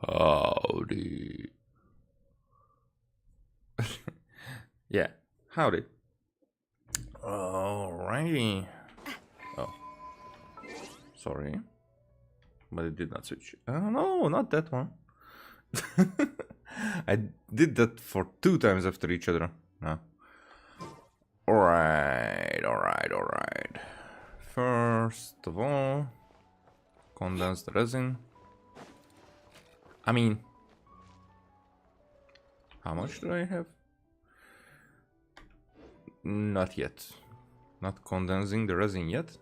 Howdy. Yeah, howdy. Alrighty. Oh, sorry. But it did not switch. No, not that one. I did that for 2 times after each other. No. Alright. First of all, condense the resin. I mean, how much do I have? Not yet. Not condensing the resin yet.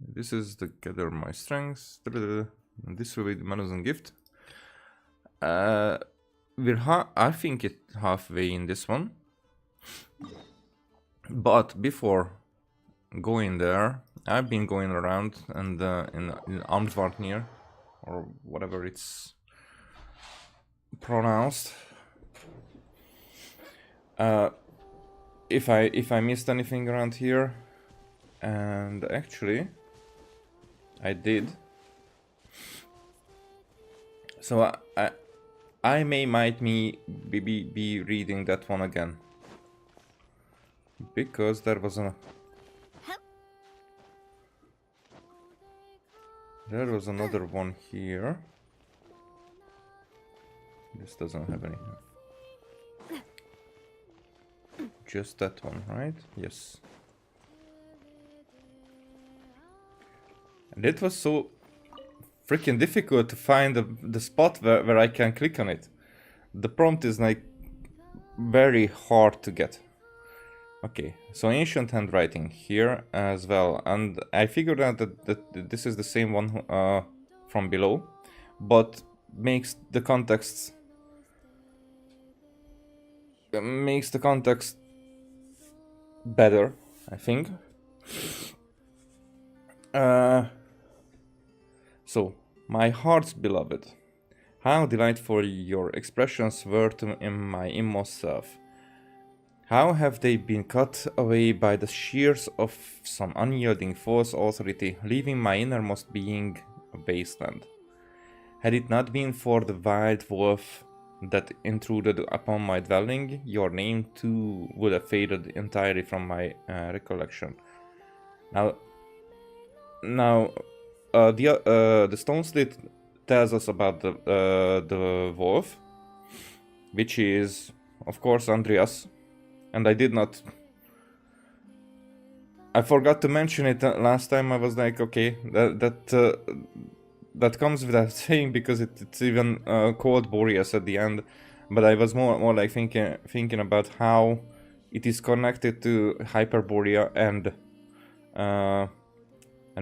This is to gather my strengths. This will be the melusine gift. I think it halfway in this one. But before going there, I've been going around and in Amtvartnir, or whatever it's pronounced. If I missed anything around here, and actually I did. So I might be reading that one again, because there was another one here. This doesn't have any. Just that one, right? Yes. And it was so freaking difficult to find the spot where I can click on it. The prompt is like very hard to get. Okay, so ancient handwriting here as well, and I figured out that this is the same one from below, but makes the context better, I think. So, my heart's beloved, how delightful your expressions were in my inmost self. How have they been cut away by the shears of some unyielding false authority, leaving my innermost being a wasteland? Had it not been for the wild wolf that intruded upon my dwelling, your name too would have faded entirely from my recollection. Now, the stone slit tells us about the wolf, which is, of course, Andreas. And I forgot to mention it last time. I was like, okay, that comes without saying, because it's even called Boreas at the end. But I was more like thinking about how it is connected to Hyperborea and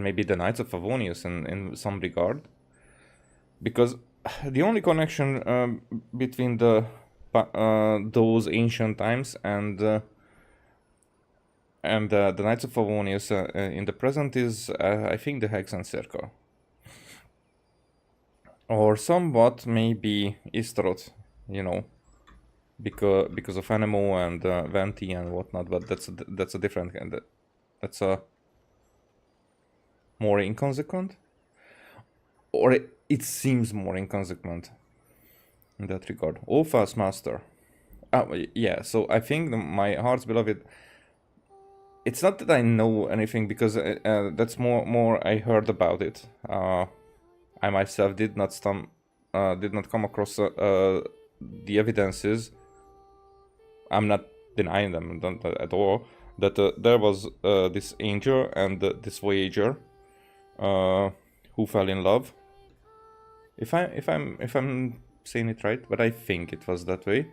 maybe the Knights of Favonius in some regard, because the only connection between those ancient times and the Knights of Favonius in the present is, I think, the Hexen Circle. Or somewhat maybe Istaroth, because of Anemo and Venti and whatnot, but that's a different kind. That's a more inconsequent, or it seems more inconsequent in that regard. Opha's master. Yeah, so I think my heart's beloved. It's not that I know anything, because that's more I heard about it. I myself did not come across the evidences. I'm not denying them at all. That there was this angel and this voyager who fell in love. If I'm saying it right, but I think it was that way.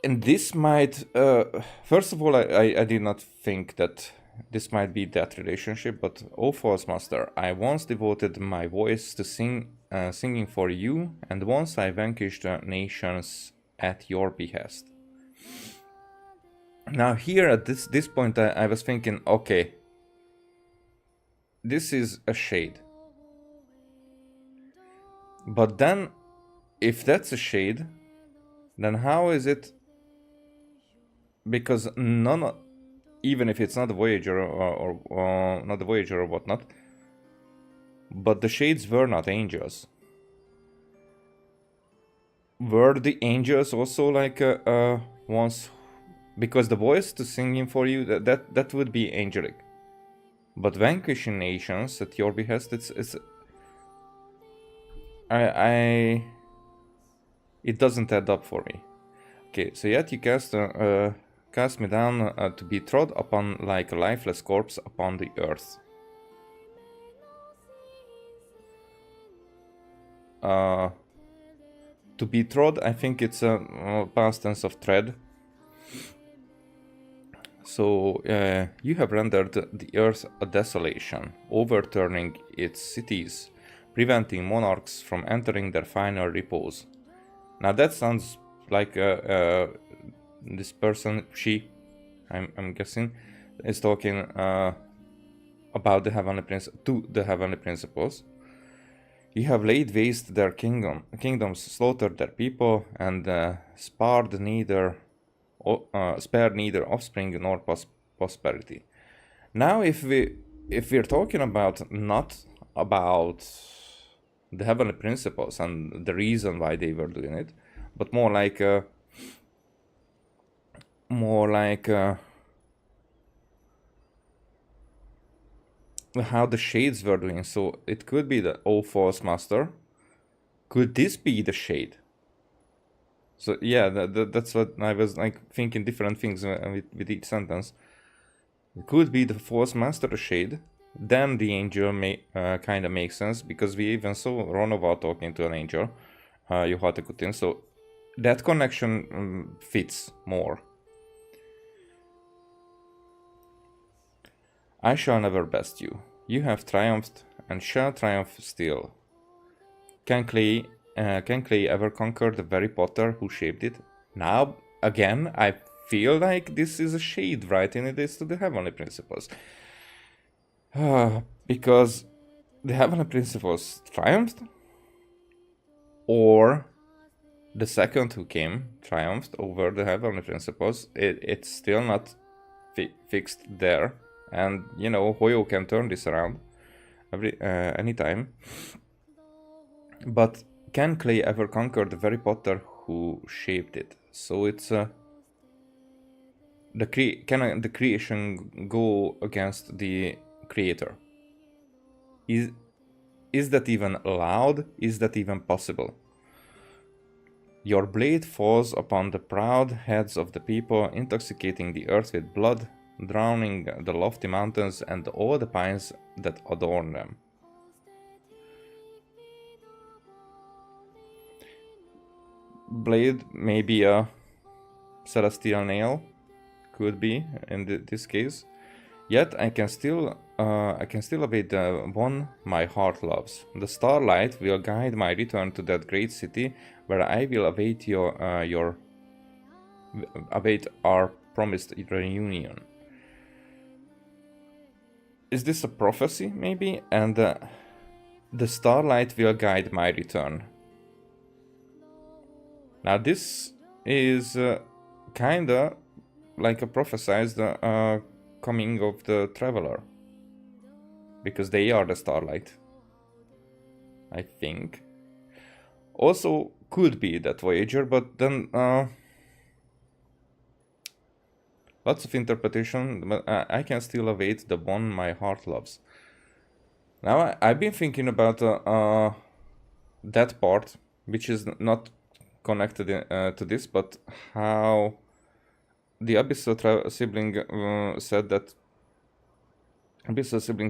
And this might, first of all, I did not think that this might be that relationship, but O False Master, I once devoted my voice to singing for you, and once I vanquished nations at your behest. Now here at this point, I was thinking, okay, this is a shade. But then, if that's a shade, then how is it? Because even if it's not a Voyager or not the Voyager or whatnot, But the shades were not angels. Were the angels also like once? Because the voice to singing for you, that would be angelic. But vanquishing nations at your behest, it's it doesn't add up for me. Okay, so yet you cast me down to be trod upon like a lifeless corpse upon the earth. To be trod, I think it's a past tense of tread. So you have rendered the earth a desolation, overturning its cities, preventing monarchs from entering their final repose. Now that sounds like this person, she, I'm guessing, is talking about the heavenly to the heavenly principles. You have laid waste their kingdoms, slaughtered their people, and spared neither offspring nor prosperity. Now, if we're talking about not about the heavenly principles and the reason why they were doing it, but more like how the shades were doing. So it could be the false master. Could this be the shade? So yeah, that's what I was like thinking different things with each sentence. It could be the false master shade. Then the angel kind of makes sense, because we even saw Ronova talking to an angel, Yuhatekutin. So that connection fits more. I shall never best you. You have triumphed and shall triumph still. Can clay ever conquer the very potter who shaped it? Now, again, I feel like this is a shade writing this to the heavenly principles. Because the heavenly principles triumphed? Or the second who came triumphed over the heavenly principles? It's still not fixed there. And, you know, Hoyo can turn this around anytime. But can clay ever conquer the very potter who shaped it? So it's can the creation go against the creator? Is that even allowed? Is that even possible? Your blade falls upon the proud heads of the people, intoxicating the earth with blood, drowning the lofty mountains and all the pines that adorn them. Blade, maybe a celestial nail, could be in this case. Yet I can still await the one my heart loves. The starlight will guide my return to that great city, where I will await await our promised reunion. Is this a prophecy, maybe? And the starlight will guide my return. Now this is kinda like a prophesized coming of the traveler, because they are the starlight, I think. Also could be that Voyager, but then lots of interpretation, but I can still await the one my heart loves. Now I've been thinking about that part, which is not connected to this, but how the Abyssal sibling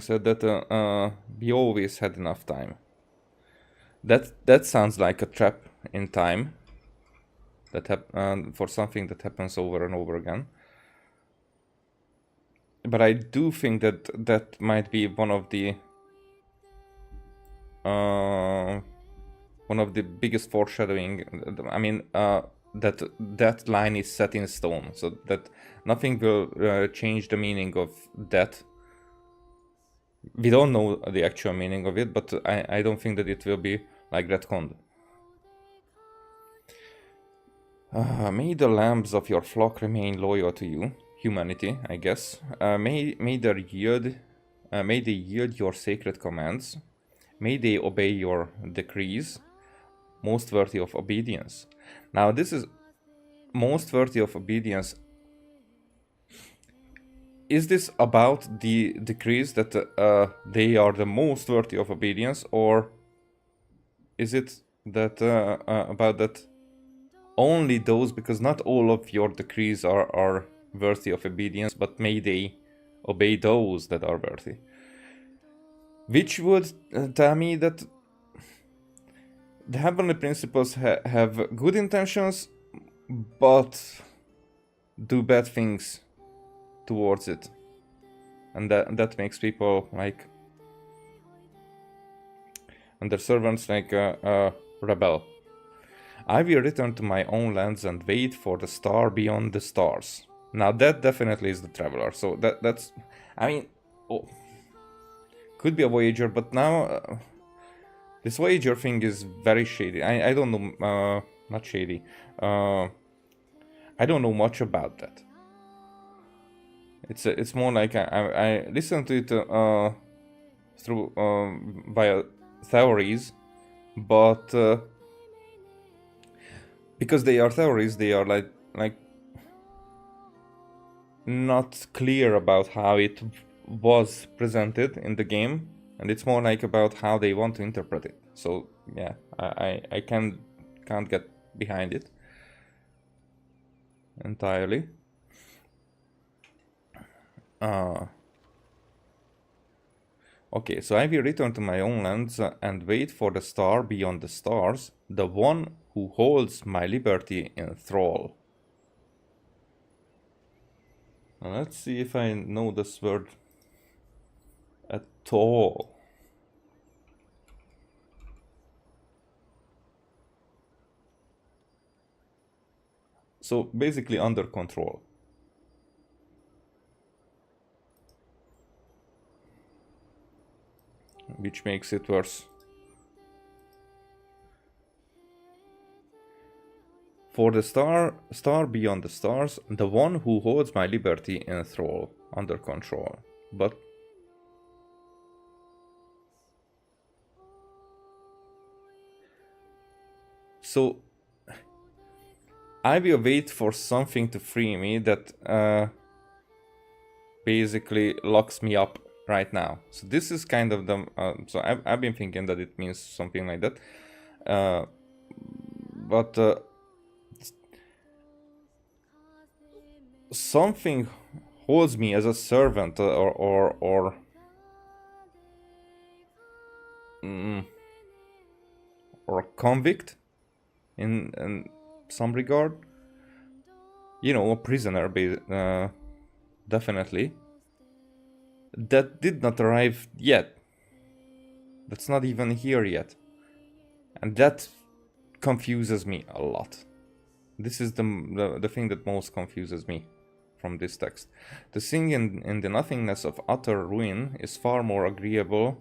said that we always had enough time. That sounds like a trap in time that for something that happens over and over again. But I do think that might be one of the biggest foreshadowing. I mean, that line is set in stone, so that nothing will change the meaning of that. We don't know the actual meaning of it, but I don't think that it will be like retconned. May the lambs of your flock remain loyal to you, humanity, I guess. May they yield your sacred commands, may they obey your decrees, most worthy of obedience. Now this is most worthy of obedience. Is this about the decrees that they are the most worthy of obedience, or is it that about that only those, because not all of your decrees are worthy of obedience, but may they obey those that are worthy? Which would tell me that the heavenly principles have good intentions, but do bad things towards it, and that makes people like, and their servants like rebel. I will return to my own lands and wait for the star beyond the stars. Now that definitely is the traveler. So that's, I mean, oh, could be a voyager, but now this voyager thing is very shady. I don't know, not shady. I don't know much about that. It's more like I listened to it through via theories, but because they are theories, they are like not clear about how it was presented in the game, and it's more like about how they want to interpret it. So yeah, I can't get behind it entirely. Okay, so I will return to my own lands and wait for the star beyond the stars, the one who holds my liberty in thrall. Now let's see if I know this word at all. So basically under control. Which makes it worse. For the star beyond the stars, the one who holds my liberty in thrall, under control. But so I will wait for something to free me that basically locks me up right now. So this is kind of the so I've been thinking that it means something like that, but something holds me as a servant or a convict in some regard. You know, a prisoner, definitely. That did not arrive yet. That's not even here yet. And that confuses me a lot. This is the thing that most confuses me from this text. To sing in the nothingness of utter ruin is far more agreeable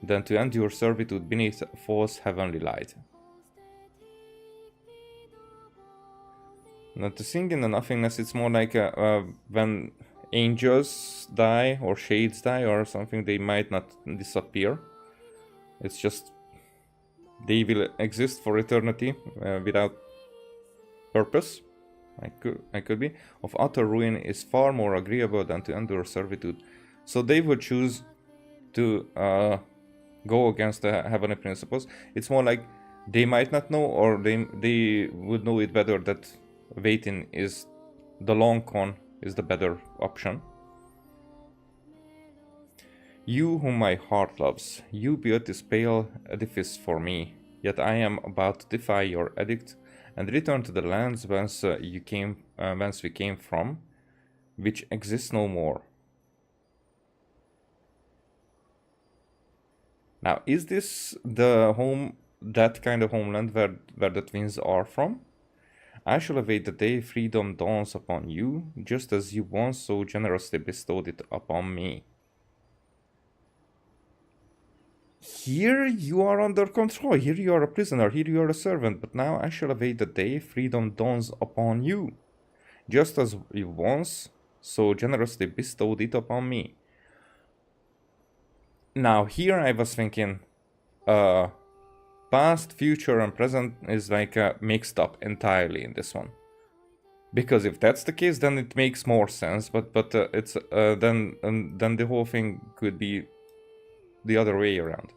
than to endure servitude beneath a false heavenly light. Now, to sing in the nothingness, it's more like when angels die or shades die or something, they might not disappear. It's just they will exist for eternity without purpose. I could be. Of utter ruin is far more agreeable than to endure servitude. So they would choose to go against the heavenly principles. It's more like they might not know, or they would know it better that waiting is the long con is the better option. You whom my heart loves, you built this pale edifice for me, yet I am about to defy your edict and return to the lands whence we came from, which exist no more. Now, is this the home, that kind of homeland where the twins are from? I shall await the day freedom dawns upon you, just as you once so generously bestowed it upon me. Here you are under control, here you are a prisoner, here you are a servant, but now I shall await the day freedom dawns upon you, just as you once so generously bestowed it upon me. Now here I was thinking, past, future, and present is like mixed up entirely in this one. Because if that's the case, then it makes more sense. But it's then the whole thing could be the other way around.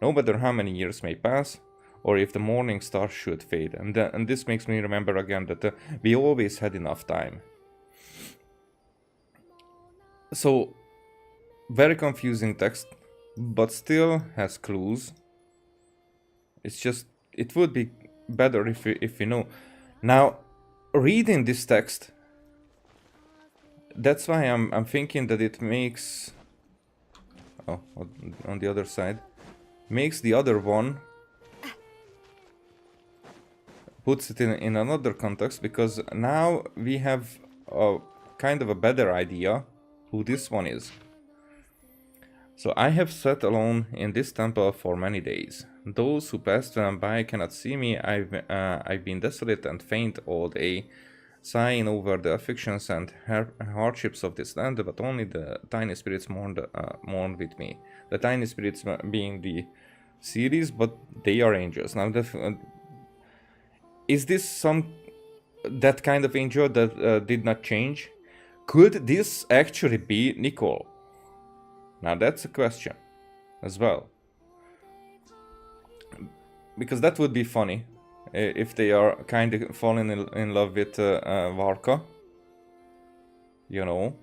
No matter how many years may pass, or if the morning star should fade, and this makes me remember again that we always had enough time. So very confusing text, but still has clues. It's just it would be better if we know. Now, reading this text, that's why I'm thinking that it makes on the other side makes the other one, puts it in another context, because now we have a kind of a better idea who this one is. So I have sat alone in this temple for many days. Those who passed by cannot see me. I've been desolate and faint all day, sighing over the afflictions and hardships of this land, but only the tiny spirits mourned with me. The tiny spirits being the series, but they are angels. Now, is this that kind of angel that did not change? Could this actually be Nicole? Now that's a question as well. Because that would be funny if they are kind of falling in love with Varka. You know,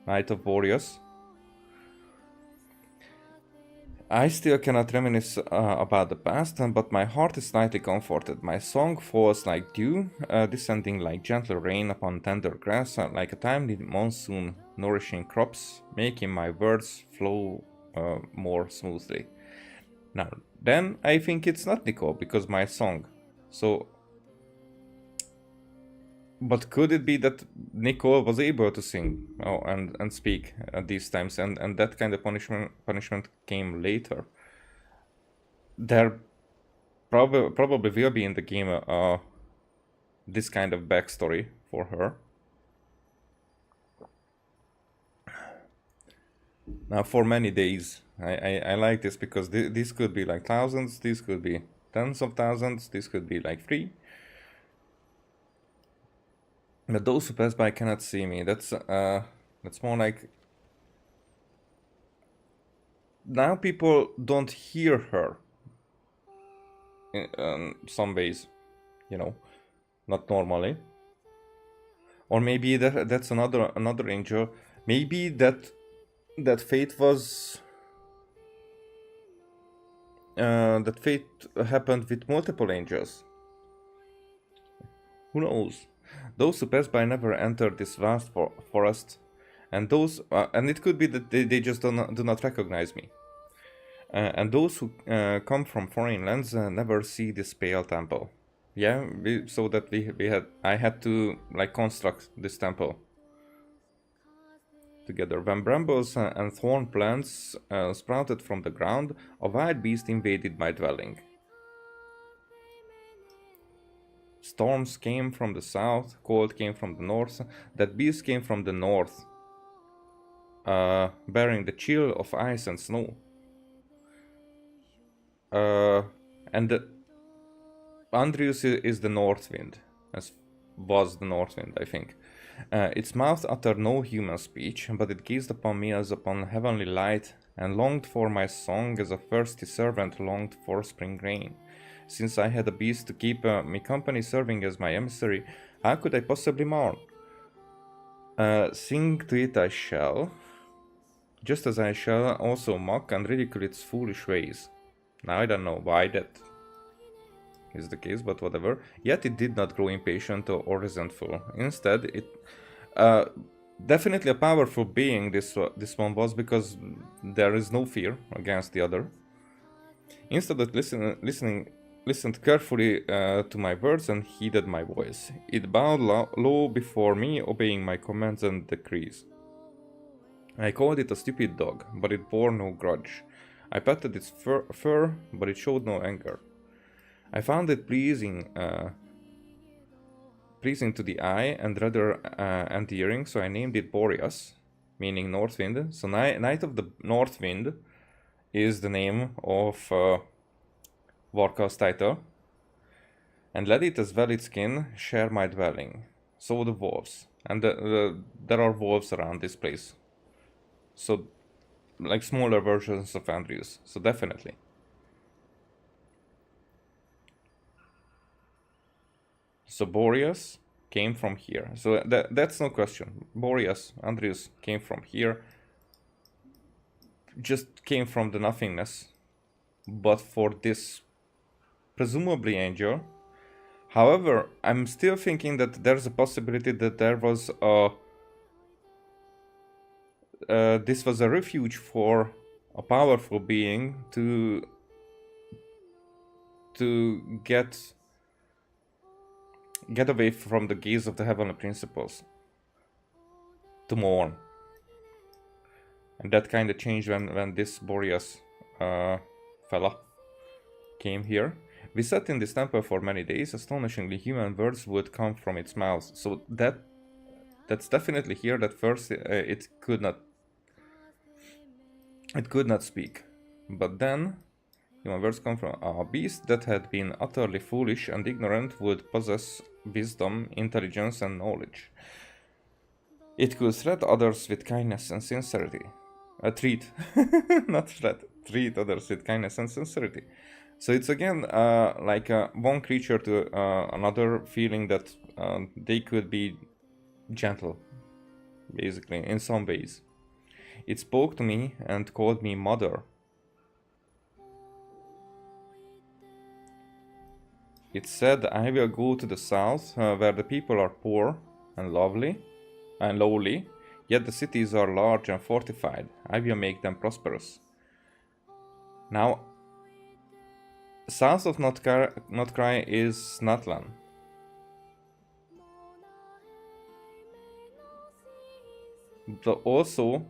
Knight of Boreas. I still cannot reminisce about the past, but my heart is slightly comforted. My song falls like dew, descending like gentle rain upon tender grass, like a timely monsoon nourishing crops, making my words flow more smoothly. Now, then I think it's not Nicole, because my song. So, but could it be that Nicole was able to sing and speak at these times, and that kind of punishment came later? There probably will be in the game this kind of backstory for her. Now, for many days, I like this, because this could be like thousands, this could be tens of thousands, this could be like 3. But those who pass by cannot see me. That's more like, now people don't hear her in some ways, you know, not normally. Or maybe that's another angel. Maybe that fate was that fate happened with multiple angels. Who knows? Those who pass by never enter this vast forest, and and it could be that they just do not recognize me. And those who come from foreign lands never see this pale temple. Yeah, I had to like construct this temple together. When brambles and thorn plants sprouted from the ground, a wild beast invaded my dwelling. Storms came from the south, cold came from the north. That beast came from the north, bearing the chill of ice and snow. And Andrius is the north wind, was the north wind, I think. Its mouth uttered no human speech, but it gazed upon me as upon heavenly light, and longed for my song as a thirsty servant longed for spring rain. Since I had a beast to keep me company serving as my emissary, how could I possibly mourn? Sing to it I shall, just as I shall also mock and ridicule its foolish ways. Now I don't know why that is the case, but whatever. Yet it did not grow impatient or resentful. Instead, it definitely a powerful being this one was, because there is no fear against the other. Instead of listened carefully to my words and heeded my voice. It bowed low before me, obeying my commands and decrees. I called it a stupid dog, but it bore no grudge. I patted its fur, but it showed no anger. I found it pleasing to the eye and rather endearing, so I named it Boreas, meaning North Wind. So Night of the North Wind is the name of Warcast title. And let it as valid skin share my dwelling. So the wolves. And there are wolves around this place. So, like smaller versions of Andrews. So definitely. So Boreas came from here. So that's no question. Boreas, Andrews came from here. Just came from the nothingness. But for this presumably angel. However, I'm still thinking that there's a possibility that there was this was a refuge for a powerful being to get away from the gaze of the heavenly principles, to mourn. And that kind of changed when this Boreas fella came here. We sat in this temple for many days. Astonishingly, human words would come from its mouth. So that's definitely here. That first it could not speak, but then human words come from a beast that had been utterly foolish and ignorant would possess wisdom, intelligence, and knowledge. It could threat others with kindness and sincerity. Treat, not threat. Treat others with kindness and sincerity. So it's again like one creature to another, feeling that they could be gentle, basically, in some ways. It spoke to me and called me mother. It said, I will go to the south, where the people are poor and lovely and lowly, yet the cities are large and fortified. I will make them prosperous. Now, south of Nod-Krai is Snatlan. But also,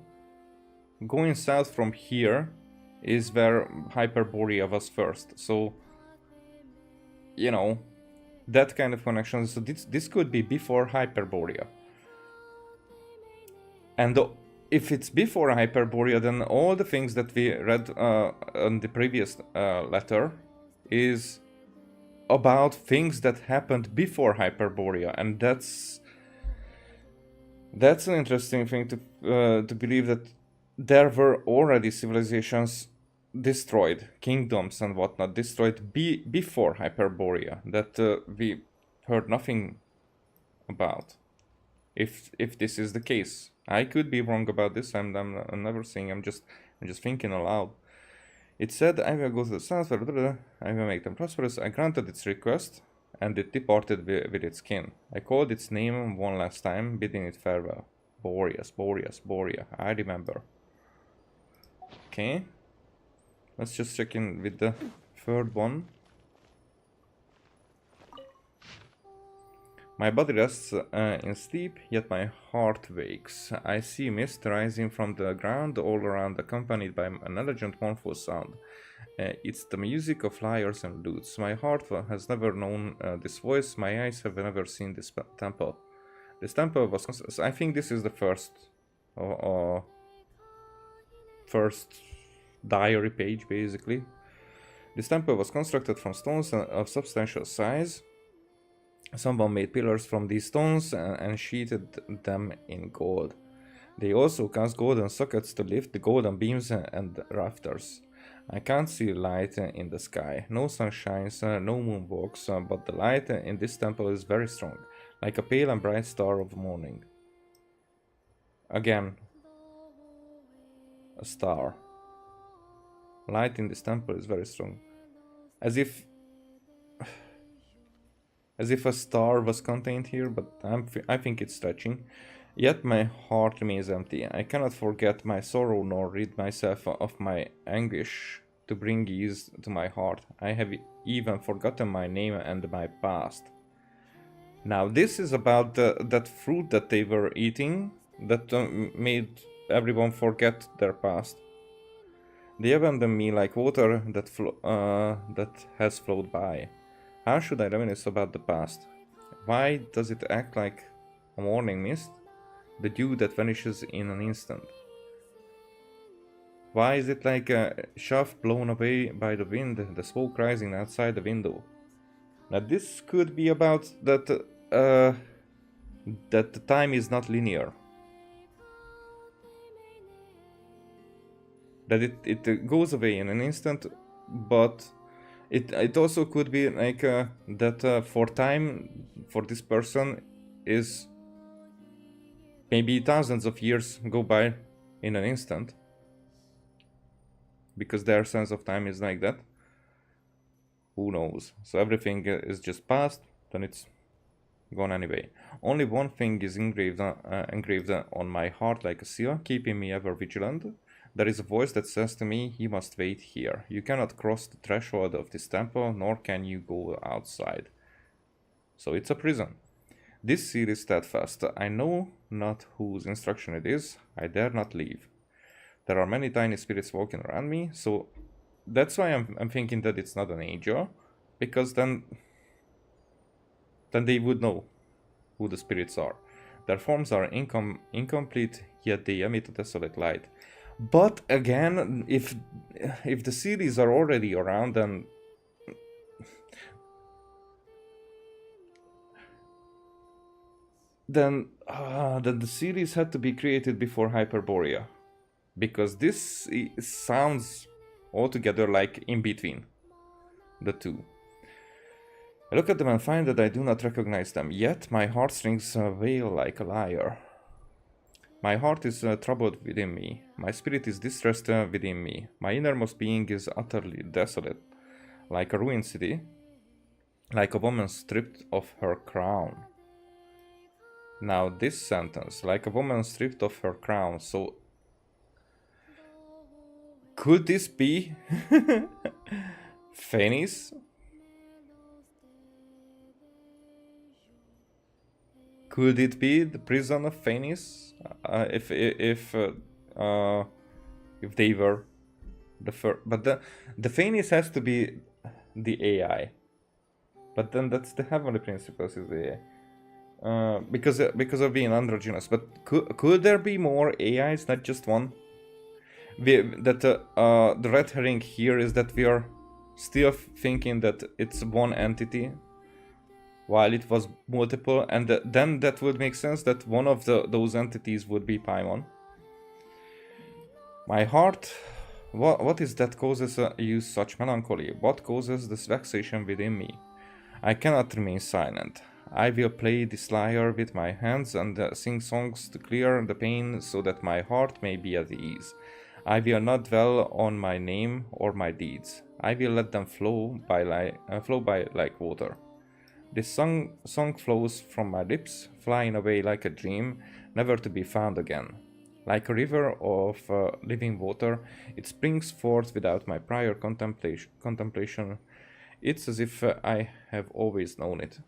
going south from here is where Hyperborea was first. So, you know, that kind of connection. So this could be before Hyperborea. And if it's before Hyperborea, then all the things that we read on the previous letter is about things that happened before Hyperborea, and that's an interesting thing to believe, that there were already civilizations destroyed, kingdoms and whatnot destroyed before Hyperborea that we heard nothing about. If this is the case, I could be wrong about this. I'm never saying. I'm just thinking aloud. It said, I will go to the south, I will make them prosperous. I granted its request, and it departed with its kin. I called its name one last time, bidding it farewell. Boreas, Boreas, Borea. I remember. Okay. Let's just check in with the third one. My body rests in sleep, yet my heart wakes. I see mist rising from the ground all around, accompanied by an elegant, mournful sound. It's the music of lyres and lutes. My heart has never known this voice. My eyes have never seen this temple. This temple was... I think this is the first diary page, basically. This temple was constructed from stones of substantial size. Someone made pillars from these stones and sheathed them in gold. They also cast golden sockets to lift the golden beams and rafters. I can't see light in the sky. No sun shines, no moon walks, but the light in this temple is very strong, like a pale and bright star of morning. Again, a star. Light in this temple is very strong. As if a star was contained here, but I think it's stretching. Yet my heart remains empty. I cannot forget my sorrow nor rid myself of my anguish to bring ease to my heart. I have even forgotten my name and my past. Now this is about that fruit that they were eating that made everyone forget their past. They abandoned me like water that has flowed by. How should I reminisce about the past? Why does it act like a morning mist? The dew that vanishes in an instant. Why is it like a shaft blown away by the wind, the smoke rising outside the window? Now this could be about that that the time is not linear. That it goes away in an instant, but it also could be like that for time for this person is maybe thousands of years go by in an instant, because their sense of time is like that. Who knows? So everything is just past, then it's gone anyway. Only one thing is engraved on my heart like a seal, keeping me ever vigilant. There is a voice that says to me, "You must wait here. You cannot cross the threshold of this temple, nor can you go outside." So it's a prison. This seal is steadfast. I know not whose instruction it is. I dare not leave. There are many tiny spirits walking around me, so that's why I'm thinking that it's not an angel, because then they would know who the spirits are. Their forms are incomplete, yet they emit a desolate light. But again, if the series are already around, then the series had to be created before Hyperborea, because this sounds altogether like in between the two. I look at them and find that I do not recognize them, yet my heartstrings wail like a lyre. My heart is troubled within me, my spirit is distressed within me, my innermost being is utterly desolate, like a ruined city, like a woman stripped of her crown. Now this sentence, like a woman stripped of her crown, so could this be Phoenix? Could it be the prison of Phoenix? If they were the first, but the Phoenix has to be the AI. But then that's the heavenly principles is the AI. Because of being androgynous. But could there be more AIs, not just one? The red herring here is that we are still thinking that it's one entity, while it was multiple, and then that would make sense that one of those entities would be Paimon. My heart, what is that causes you such melancholy? What causes this vexation within me? I cannot remain silent. I will play this lyre with my hands and sing songs to clear the pain so that my heart may be at ease. I will not dwell on my name or my deeds. I will let them flow by like water. This song flows from my lips, flying away like a dream, never to be found again. Like a river of living water, it springs forth without my prior contemplation. It's as if I have always known it.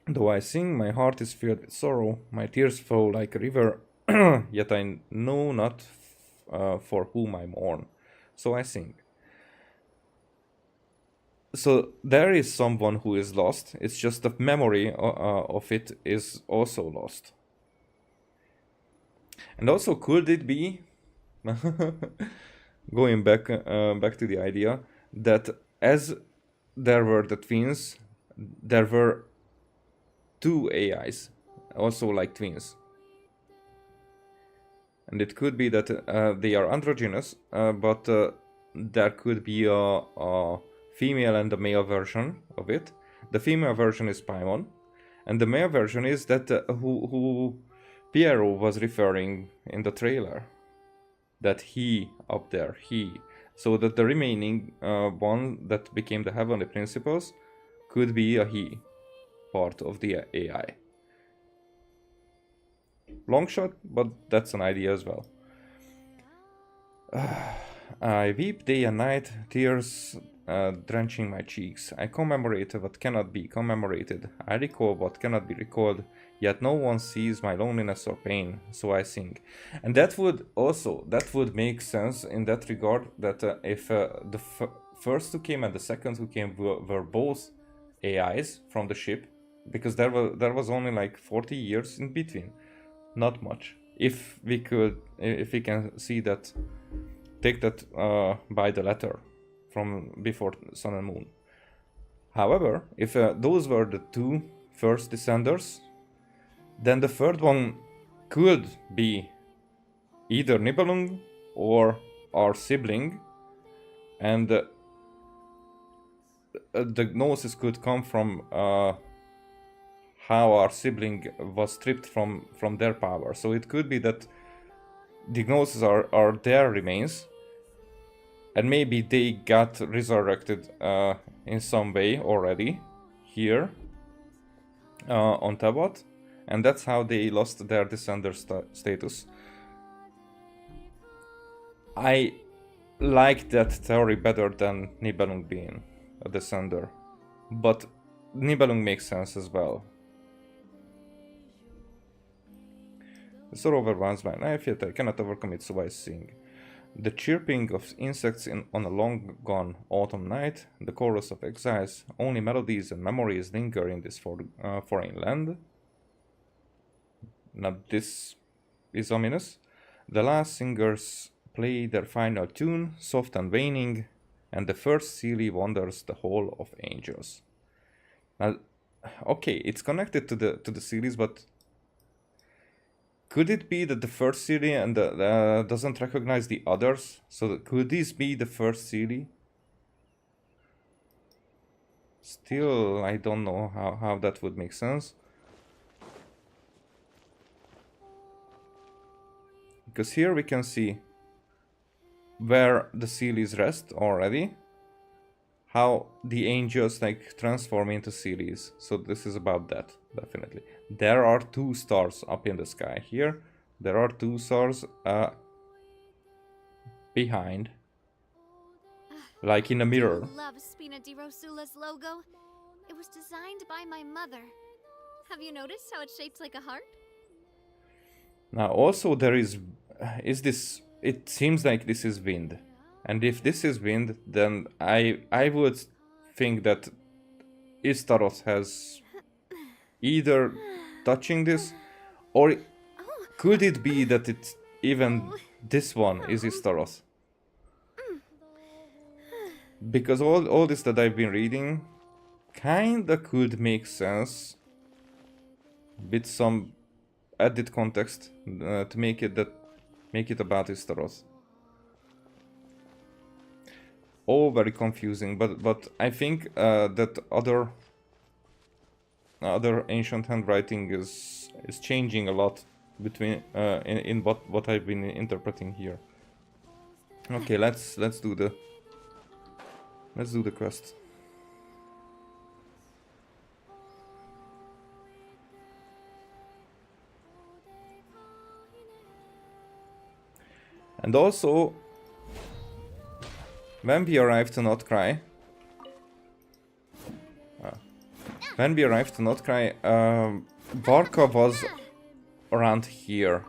Though I sing, my heart is filled with sorrow, my tears flow like a river, yet I know not for whom I mourn. So I sing. So there is someone who is lost. It's just the memory of it is also lost. And also, could it be going back to the idea that as there were the twins, there were two AIs, also like twins. And it could be that they are androgynous, but there could be a female and a male version of it. The female version is Paimon, and the male version is that who Piero was referring in the trailer. That he up there, he. So that the remaining one that became the heavenly principles could be a he, part of the AI. Long shot, but that's an idea as well. I weep day and night, tears drenching my cheeks. I commemorate what cannot be commemorated. I recall what cannot be recalled, yet no one sees my loneliness or pain, so I sing. And that would make sense in that regard, that if the first who came and the second who came were both AIs from the ship, because there was only like 40 years in between. Not much. if we can see that, take that by the letter from before Sun and Moon. However, if those were the two first descenders, then the third one could be either Nibelung or our sibling, and the gnosis could come from how our sibling was stripped from their power. So it could be that the gnosis are their remains, and maybe they got resurrected in some way already here on Tabot, and that's how they lost their descender status. I like that theory better than Nibelung being a descender, but Nibelung makes sense as well. The sorrow overwhelms my life, yet I cannot overcome it, so I sing. The chirping of insects on a long-gone autumn night, the chorus of exiles, only melodies and memories linger in this foreign land. Now this is ominous. The last singers play their final tune, soft and waning, and the first Seelie wanders the hall of angels. Now, okay, it's connected to the series, but could it be that the first Seelie and doesn't recognize the others? So could this be the first Seelie? Still, I don't know how that would make sense. Because here we can see where the Seelies rest already. How the angels like transform into Seelies. So this is about that, definitely. There are two stars up in the sky here. There are two stars behind. Like in a mirror. I love Spina di Rosula's logo. It was designed by my mother. Have you noticed how it's shaped like a heart? Now also there is this, it seems like this is wind. And if this is wind, then I would think that Istaros has either touching this, or could it be that it's even this one is Istaros? Because all this that I've been reading kinda could make sense with some added context to make it about Istaros. All very confusing, but I think that other ancient handwriting is changing a lot between in what I've been interpreting here. Okay, let's do the quest. And also, when we arrived to Nod-Krai, Barca was around here.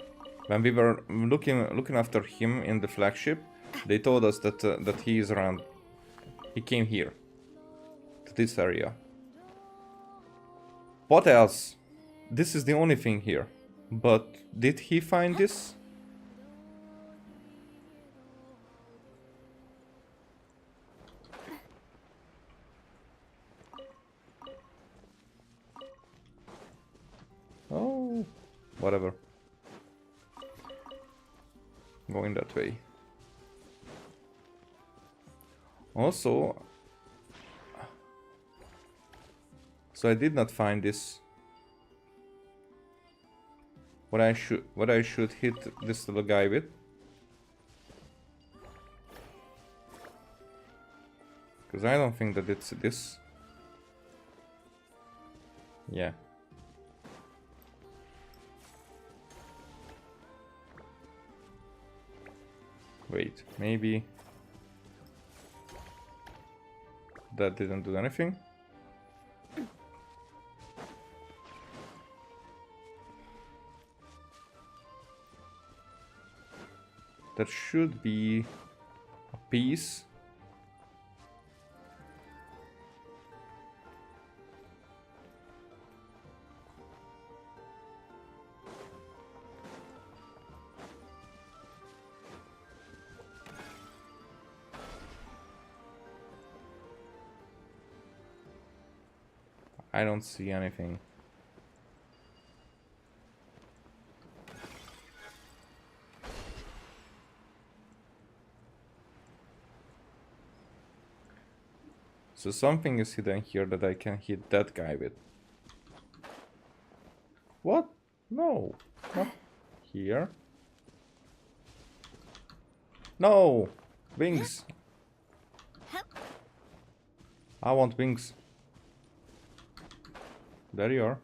When we were looking after him in the flagship, they told us that he is around. He came here, to this area. What else? This is the only thing here. But did he find this? Oh, whatever. Going that way. Also, so I did not find this. What I should hit this little guy with. Because I don't think that it's this. Yeah. Wait, maybe that didn't do anything. That should be a piece. I don't see anything. So something is hidden here that I can hit that guy with. What? No, not here. No! Wings! I want wings. There you are.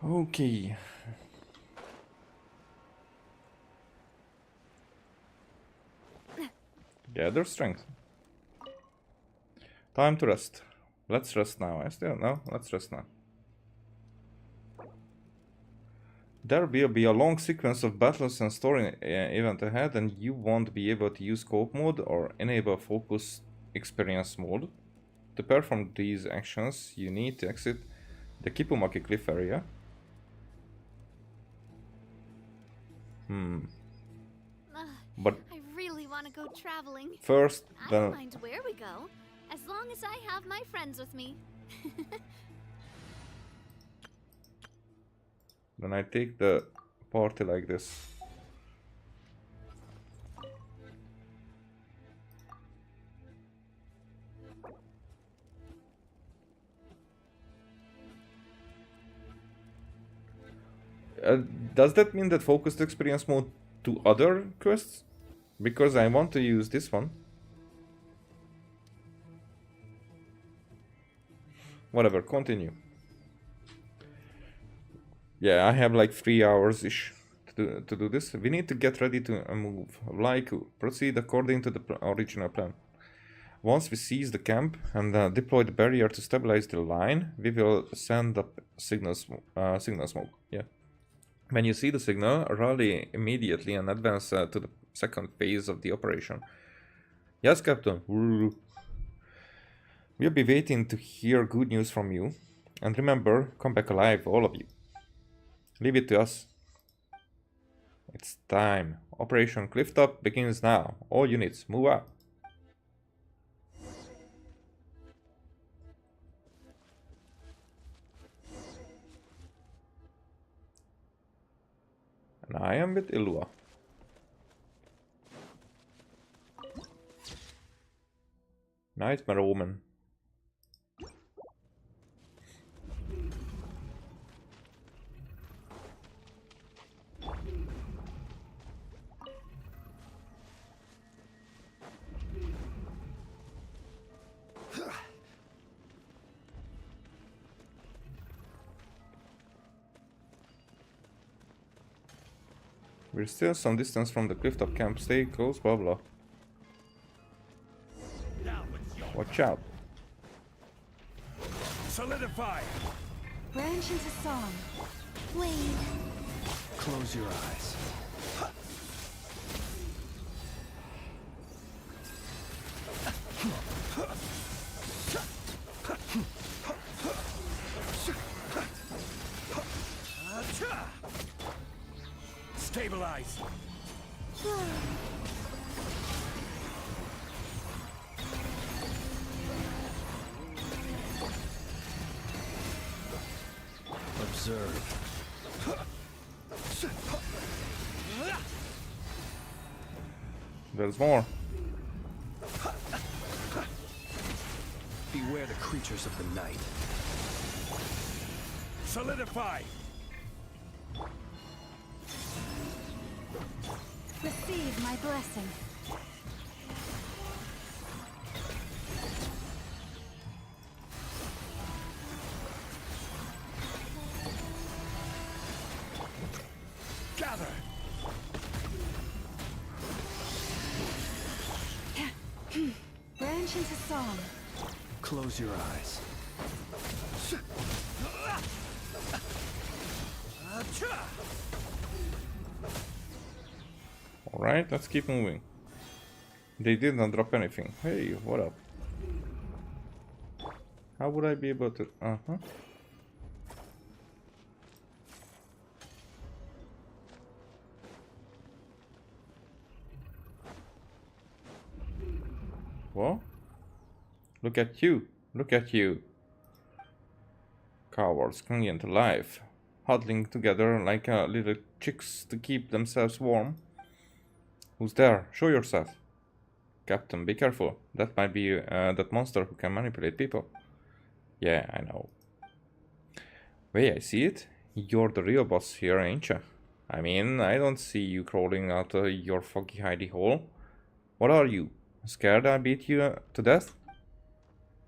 Okay. Gather strength. Time to rest. Let's rest now. I still no. Let's rest now. There will be a long sequence of battles and story event ahead, and you won't be able to use co-op mode or enable focus experience mode. To perform these actions, you need to exit the Kipumaki cliff area. But I really want to go traveling. first, I don't mind where we go, as long as I have my friends with me. then I take the party like this. Does that mean that focused experience mode to other quests? Because I want to use this one. Whatever, continue. Yeah, I have like 3 hours-ish to do this. We need to get ready to move. Like, proceed according to the original plan. Once we seize the camp and deploy the barrier to stabilize the line, we will send up signal smoke. Yeah. When you see the signal, rally immediately and advance to the second phase of the operation. Yes, Captain. We'll be waiting to hear good news from you. And remember, come back alive, all of you. Leave it to us. It's time. Operation Clifftop begins now. All units, move up. And I am with Ilua. Nightmare Woman. We're still some distance from the clifftop camp. Stay close, blah blah. Watch out. Solidify. Branch into song. Wait. Close your eyes. Stabilize. Observe. There's more. Beware the creatures of the night. Solidify. Receive my blessing. Gather. Branch into song. Close your eyes. Alright, let's keep moving. They did not drop anything. Hey, what up? How would I be able to... Uh-huh. What? Look at you. Look at you. Cowards clinging to life. Huddling together like little chicks to keep themselves warm. Who's there? Show yourself. Captain, be careful. That might be that monster who can manipulate people. Yeah, I know. Wait, I see it. You're the real boss here, ain't ya? I mean, I don't see you crawling out of your foggy hidey hole. What are you? Scared I beat you to death?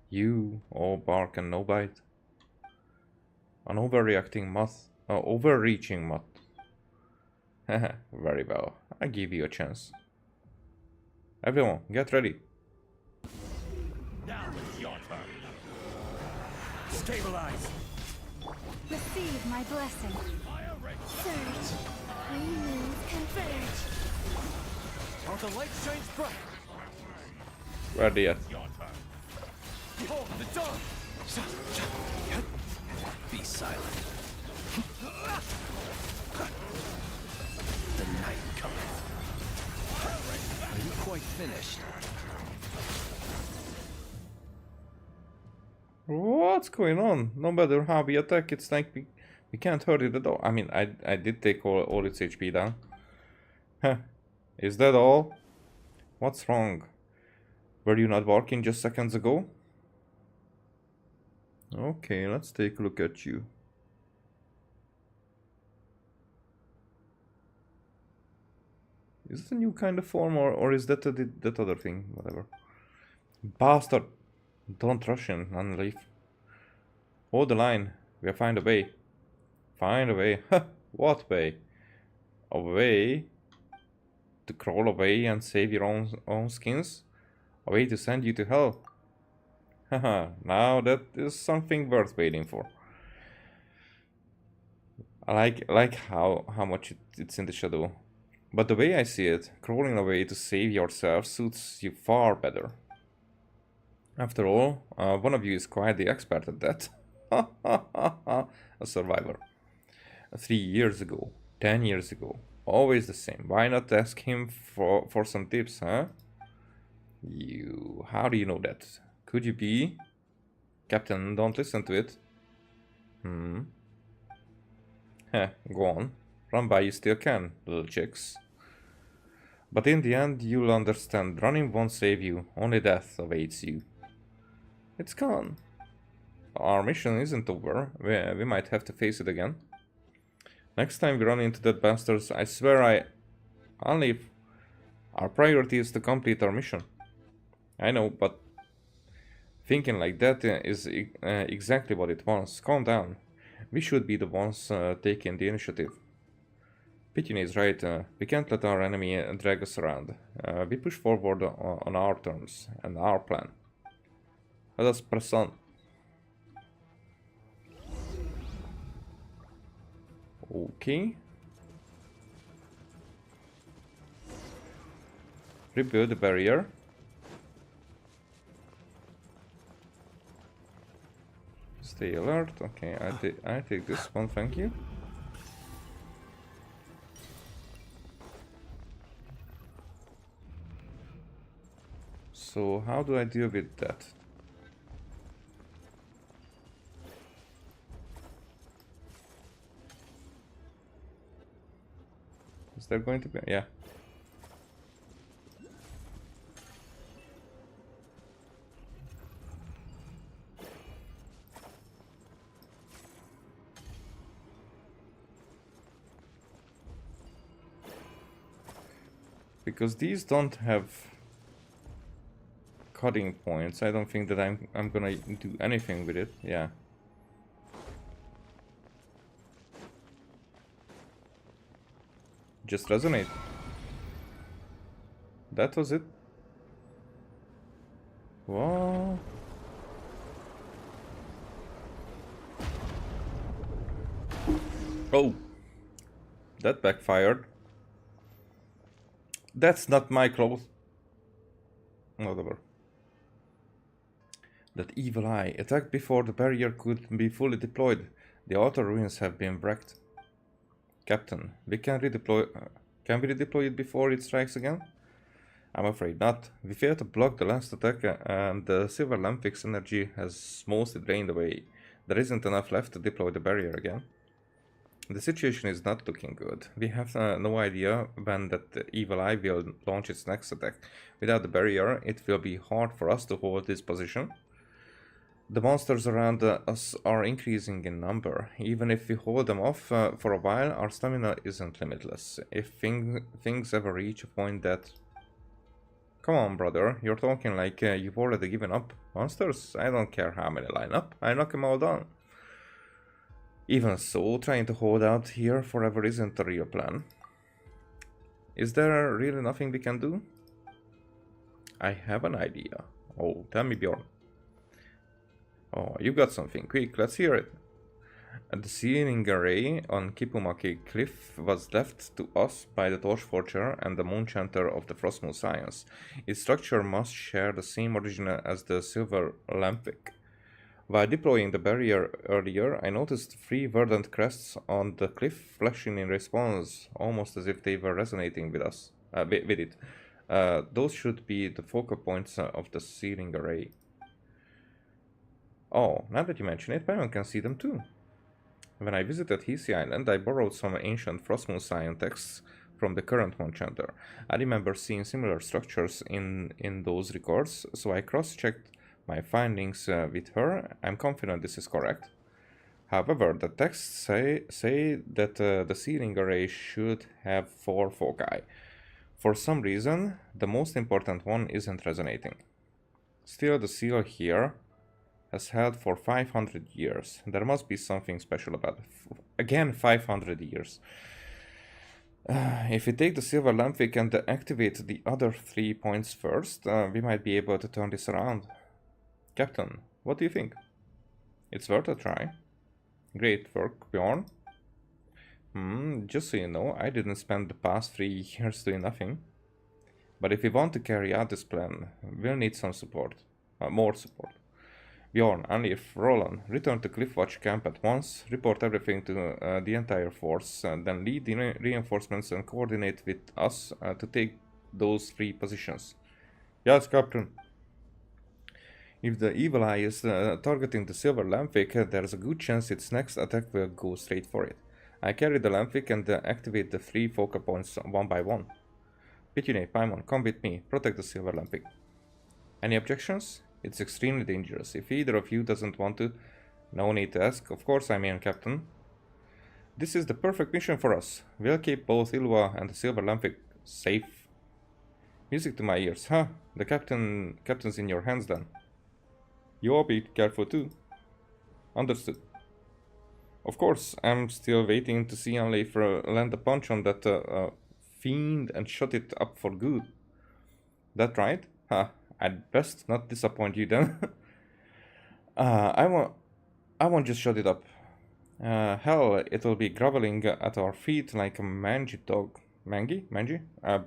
You, all bark and no bite. An overreacting moth. Overreaching moth. Haha, very well. I give you a chance. Everyone, get ready. Now it's your turn. Stabilize. Receive my blessing. Surge. Remove converge. While the light shines bright. Ready yet? Your turn. Behold the dawn. Be silent. The night cometh. Are you quite finished? What's going on? No matter how we attack, it's like we can't hurt it at all. I mean, I did take all its HP down. Huh. Is that all? What's wrong? Were you not barking just seconds ago? Okay, let's take a look at you. Is it a new kind of form or is that that other thing? Whatever. Bastard! Don't rush in and leave. Hold the line. We'll find a way. Find a way. What way? A way to crawl away and save your own skins? A way to send you to hell? Haha, now that is something worth waiting for. I like how much it's in the shadow. But the way I see it, crawling away to save yourself suits you far better. After all, one of you is quite the expert at that. A survivor. 3 years ago, 10 years ago, always the same. Why not ask him for some tips, huh? How do you know that? Could you be? Captain, don't listen to it. Heh, go on. Run by you still can, little chicks. But in the end, you'll understand. Running won't save you. Only death awaits you. It's gone. Our mission isn't over. We might have to face it again. Next time we run into that bastards, I swear I'll leave. Our priority is to complete our mission. I know, but thinking like that is exactly what it wants. Calm down. We should be the ones taking the initiative. Pitune is right. We can't let our enemy drag us around. We push forward on our terms and our plan. Let us press on. Okay. Rebuild the barrier. Stay alert. Okay, I take this one, thank you. So how do I deal with that? Is there going to be? Yeah. Because these don't have cutting points, I don't think that I'm gonna do anything with it. Yeah. Just resonate. That was it. What? Oh, that backfired. That's not my clothes. Whatever. That evil eye attacked before the barrier could be fully deployed. The outer ruins have been wrecked. Captain, we can redeploy. Can we redeploy it before it strikes again? I'm afraid not. We failed to block the last attack and the silver lampwick's energy has mostly drained away. There isn't enough left to deploy the barrier again. The situation is not looking good. We have no idea when that evil eye will launch its next attack. Without the barrier, it will be hard for us to hold this position. The monsters around us are increasing in number. Even if we hold them off for a while, our stamina isn't limitless. If things ever reach a point that... Come on, brother, you're talking like you've already given up. Monsters? I don't care how many line up, I knock them all down. Even so, trying to hold out here forever isn't a real plan. Is there really nothing we can do? I have an idea. Oh, tell me, Bjorn. Oh, you got something. Quick, let's hear it. The searing array on Kipumaki Cliff was left to us by the Torchforger and the Moonchanter of the Frostmoon Science. Its structure must share the same origin as the Silver Lampwick. While deploying the barrier earlier, I noticed 3 verdant crests on the cliff flashing in response, almost as if they were resonating with us, with it. Those should be the focal points of the searing array. Oh, now that you mention it, Paimon can see them too. When I visited Hisi Island, I borrowed some ancient Frostmoon Science texts from the current Moonchanter. I remember seeing similar structures in those records, so I cross-checked my findings with her. I'm confident this is correct. However, the texts say that the searing array should have 4 foci. For some reason, the most important one isn't resonating. Still, the seal here has held for 500 years. There must be something special about it. Again, 500 years. If we take the silver lampwick and activate the other 3 points first, we might be able to turn this around. Captain, what do you think? It's worth a try. Great work, Bjorn. Just so you know, I didn't spend the past 3 years doing nothing. But if we want to carry out this plan, we'll need some support. More support. Bjorn, Anif, Roland, return to Cliffwatch camp at once, report everything to the entire force, then lead the reinforcements and coordinate with us to take those 3 positions. Yes, Captain. If the evil eye is targeting the silver lampwick, there's a good chance its next attack will go straight for it. I carry the lampwick and activate the 3 focal points one by one. Pitune, Paimon, come with me, protect the silver lampwick. Any objections? It's extremely dangerous. If either of you doesn't want to, no need to ask. Of course I'm in, Captain. This is the perfect mission for us. We'll keep both Ilwa and the silver lampwick safe. Music to my ears. Huh? The captain's in your hands then. You'll be careful too. Understood. Of course, I'm still waiting to see Unleif land a punch on that fiend and shut it up for good. That right? Huh. I'd best not disappoint you then. I won't just shut it up. Hell, it'll be groveling at our feet like a mangy dog. Mangy?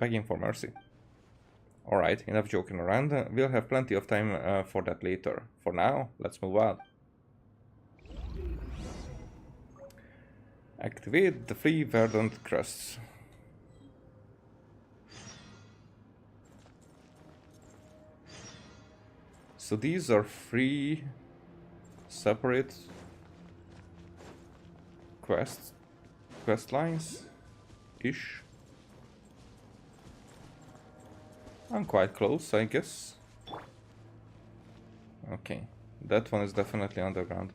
Begging for mercy. Alright, enough joking around. We'll have plenty of time for that later. For now, let's move on. Activate the 3 verdant crusts. So these are 3 separate quest lines-ish. I'm quite close, I guess. Okay, that one is definitely underground.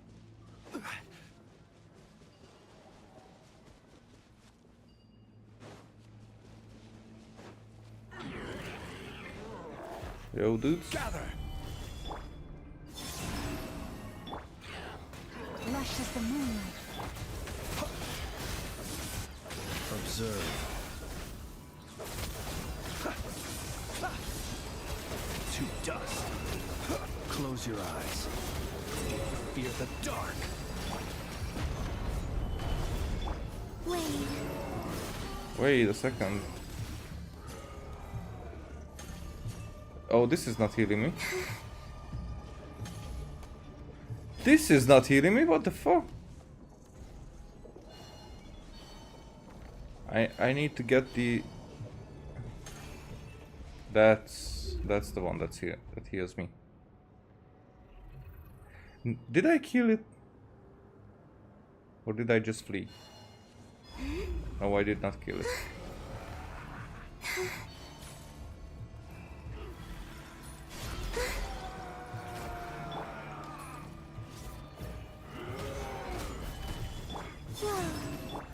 Yo, dudes. Gather! Lush as the moonlight. Observe. To dust. Close your eyes. Fear the dark. Wait a second. Oh, this is not healing me. This is not healing me, what the fuck? I need to get the... That's the one that heals me. Did I kill it? Or did I just flee? No, I did not kill it.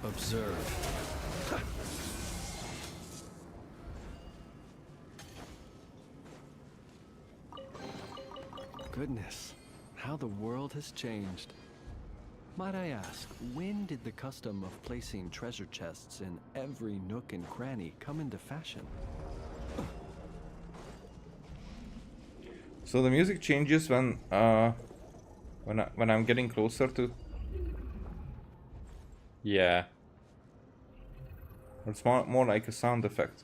Observe. Goodness, how the world has changed. Might I ask, when did the custom of placing treasure chests in every nook and cranny come into fashion? So the music changes when I'm getting closer to. Yeah. It's more like a sound effect.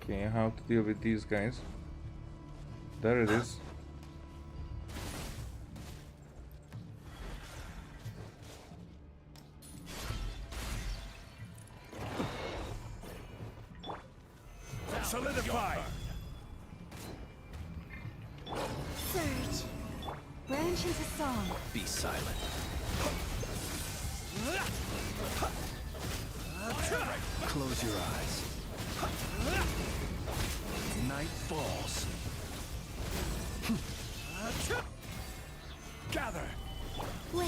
Okay, how to deal with these guys. There it is. Solidify! Surge. Branch into song. Be silent. Close your eyes. Night falls. Gather! Wait.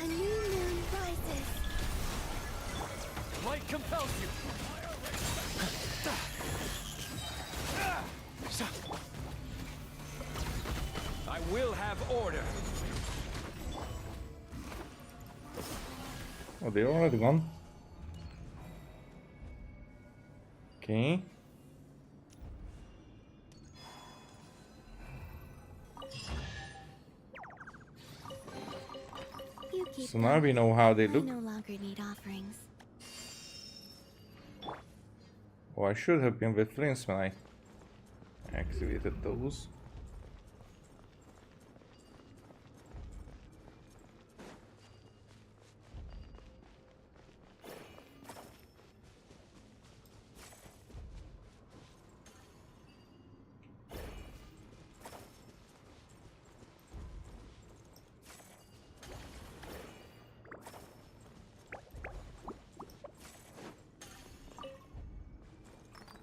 A new moon rises. Light compels you. I will have order. Oh, they're already gone. Okay. You keep So now we know how they I look. no longer need offerings. Oh, I should have been with flames when I activated those.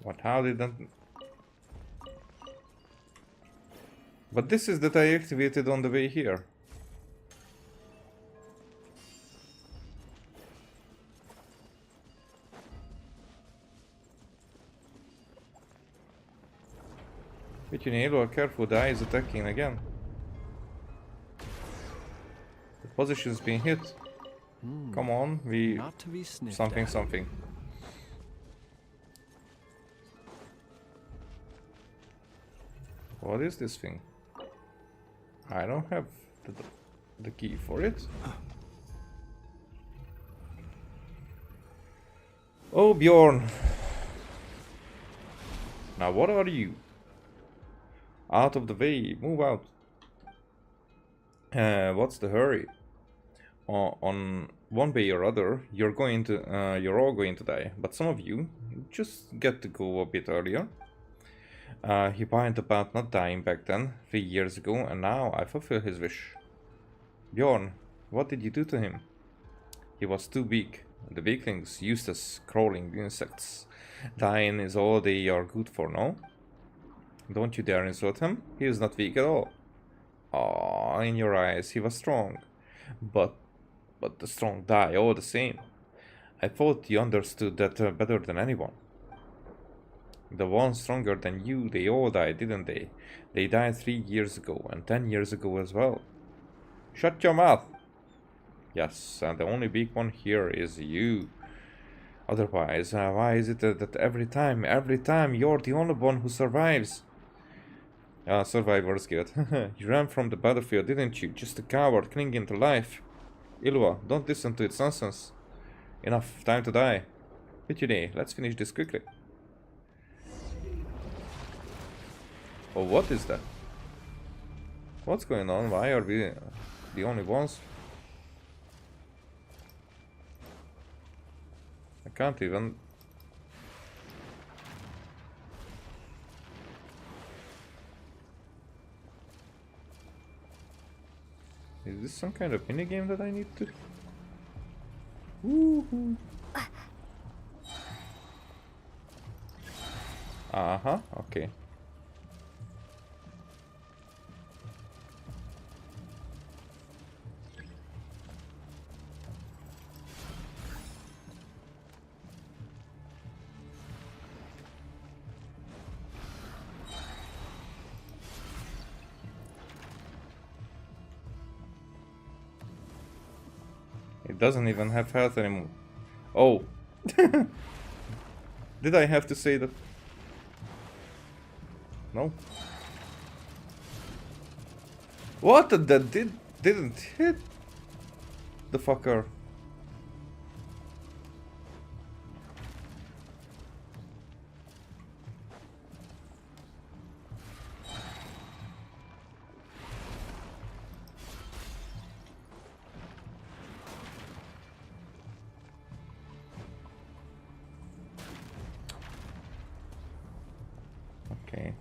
What? How did that? But this is that I activated on the way here. But you need to be careful, the eye is attacking again. The position's being hit. Come on, we Not to be sniffed something at. something. What is this thing? I don't have the key for it. Oh, Bjorn. Now what are you? Out of the way, move out. What's the hurry? On one way or other, you're all going to die. But some of you just get to go a bit earlier. He whined about not dying back then, 3 years ago, and now I fulfill his wish. Bjorn, what did you do to him? He was too weak. The weaklings used as crawling insects. Dying is all they are good for, no? Don't you dare insult him. He is not weak at all. Ah, in your eyes, he was strong. But the strong die all the same. I thought you understood that better than anyone. The ones stronger than you, they all died, didn't they? They died 3 years ago, and 10 years ago as well. Shut your mouth! Yes, and the only weak one here is you. Otherwise, why is it that every time you're the only one who survives? Survivor's Guild. You ran from the battlefield, didn't you? Just a coward clinging to life. Ilva, don't listen to its nonsense. Enough, time to die. Pitune, let's finish this quickly. Oh, what is that? What's going on? Why are we the only ones? I can't even... Is this some kind of minigame that I need to... Woohoo! Uh-huh, okay. It doesn't even have health anymore. Oh. Did I have to say that? No. What? That didn't hit the fucker. Okay.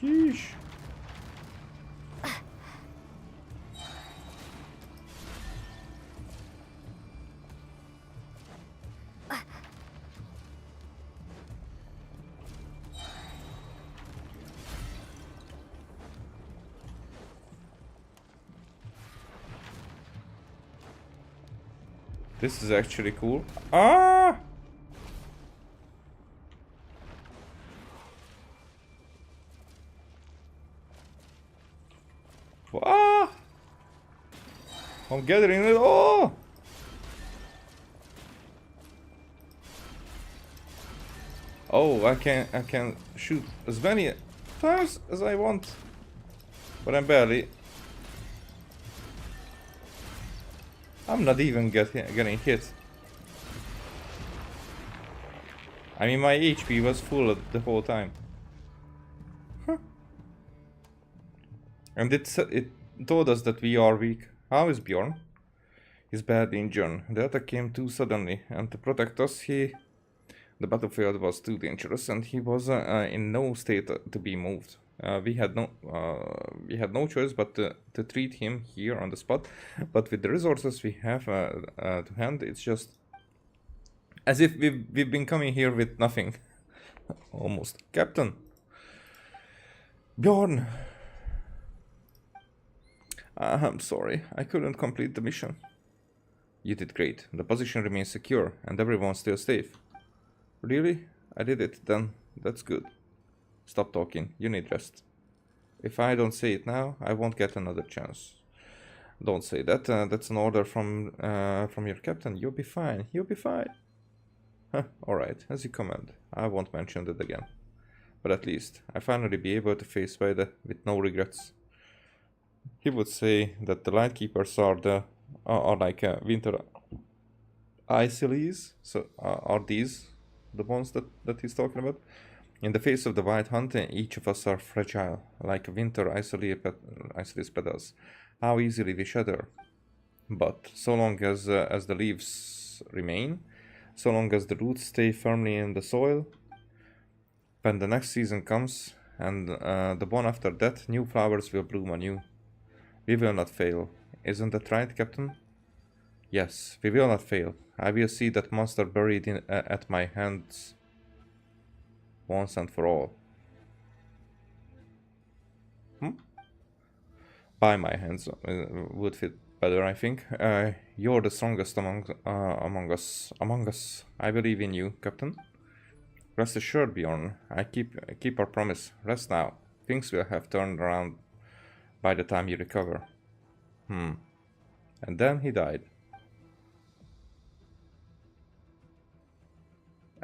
Sheesh. This is actually cool. Ah! Ah! I'm gathering it all. Oh, I can shoot as many times as I want, but I'm not even getting hit. I mean, my HP was full the whole time. Huh. And it told us that we are weak. How is Bjorn? He's badly injured. The attack came too suddenly, and to protect us, the battlefield was too dangerous, and he was in no state to be moved. We had no choice but to treat him here on the spot. But with the resources we have to hand, it's just as if we've been coming here with nothing. Almost. Captain Bjorn. I'm sorry, I couldn't complete the mission. You did great. The position remains secure, and everyone's still safe. Really? I did it then. That's good. Stop talking. You need rest. If I don't say it now, I won't get another chance. Don't say that. That's an order from your captain. You'll be fine. You'll be fine. Huh, alright. As you command. I won't mention that again. But at least, I finally be able to face Vaida with no regrets. He would say that the Lightkeepers are like winter Icilies. So are these the ones that he's talking about? In the face of the White Hunt, each of us are fragile, like winter Icilies petals. How easily we shatter. But so long as the leaves remain, so long as the roots stay firmly in the soil, when the next season comes and the one after that, new flowers will bloom anew. We will not fail. Isn't that right, Captain? Yes, we will not fail. I will see that monster buried at my hands once and for all. By my hands would fit better, I think. You're the strongest among us. I believe in you, Captain. Rest assured, Bjorn. I keep our promise. Rest now. Things will have turned around by the time you recover. And then he died.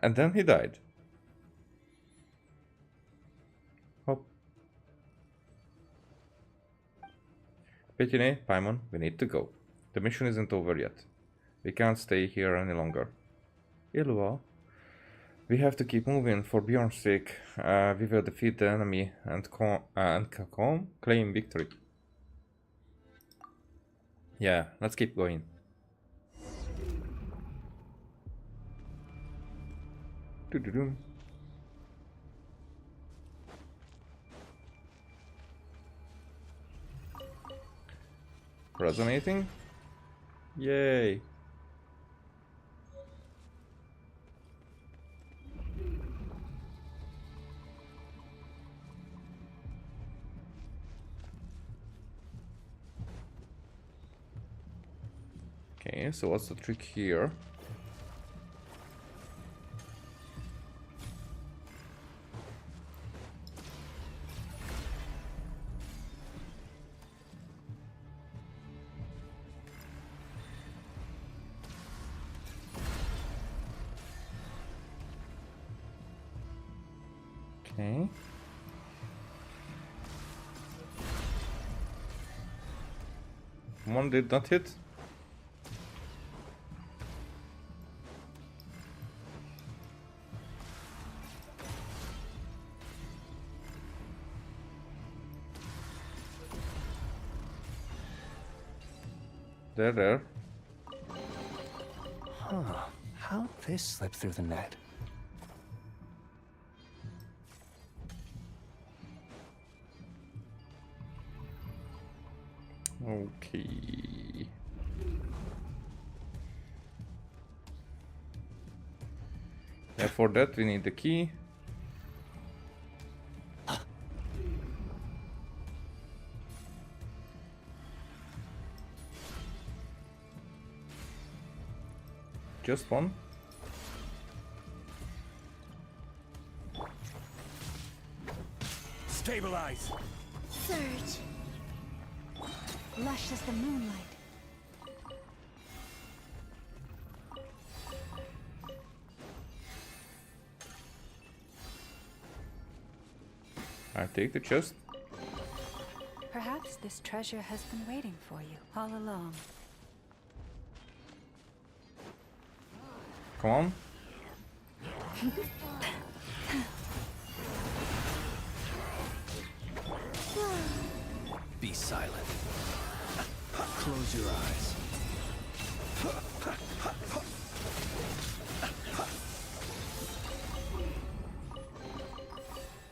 And then he died. Hop. Petine, Paimon, we need to go. The mission isn't over yet. We can't stay here any longer. Ilva, we have to keep moving for Bjorn's sake. We will defeat the enemy and claim victory. Yeah, let's keep going. Doo-doo-doo. Resonating? Yay! Okay, so what's the trick here? Okay. One did not hit. There. Huh. How'd this slip through the net? Okay. Yeah, for that we need the key. Just one. Stabilize! Surge. Lush as the moonlight. I take the chest. Perhaps this treasure has been waiting for you all along. Come on. Be silent. Close your eyes.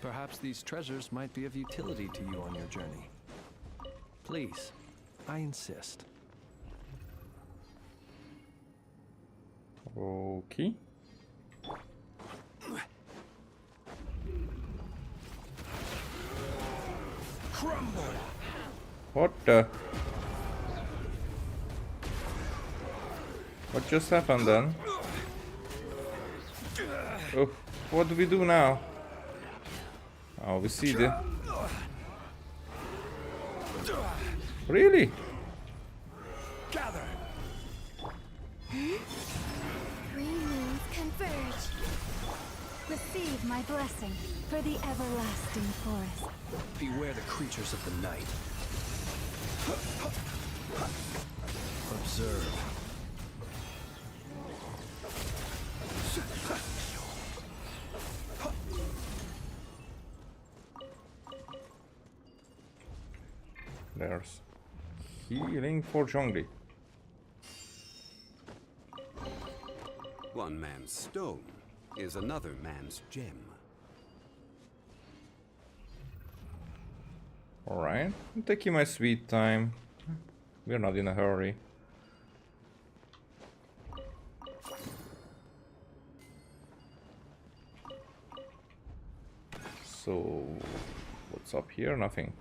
Perhaps these treasures might be of utility to you on your journey. Please, I insist. Okay. Crumble! What the? What just happened then? Oh, what do we do now? Oh, we see the... Really? Gather! Three moons converge. Receive my blessing for the everlasting forest. Beware the creatures of the night. Observe. There's healing for Zhongli. One man's stone is another man's gem. Alright, I'm taking my sweet time. We're not in a hurry. So, what's up here? Nothing.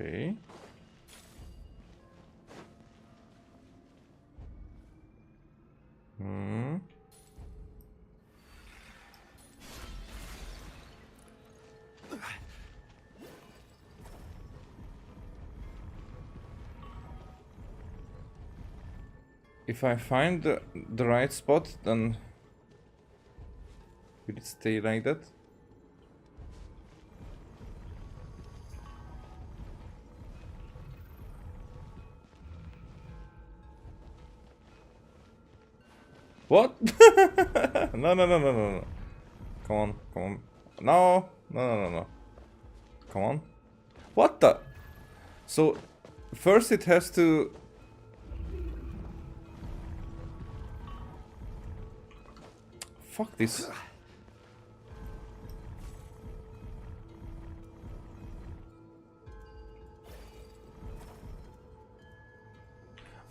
Okay. Hmm. If I find the right spot, then will it stay like that? What? No, no, no, no, no, no. Come on, come on. No, no, no, no, no. Come on. What the? So, first it has to... Fuck this.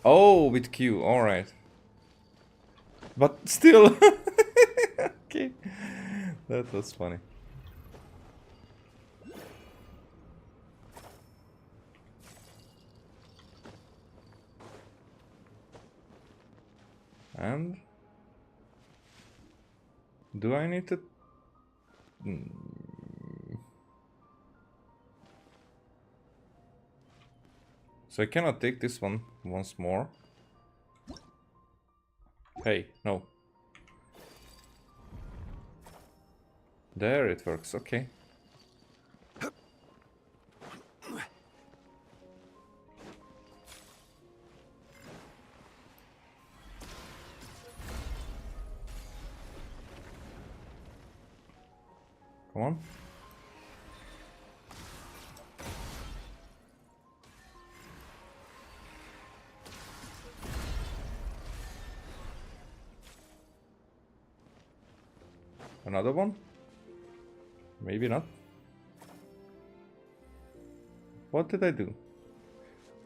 Oh, with Q, alright. But still... Okay. That was funny. And... Do I need to... So I cannot take this one once more. Hey, no. There it works, okay. Come on. Another one? Maybe not. What did I do?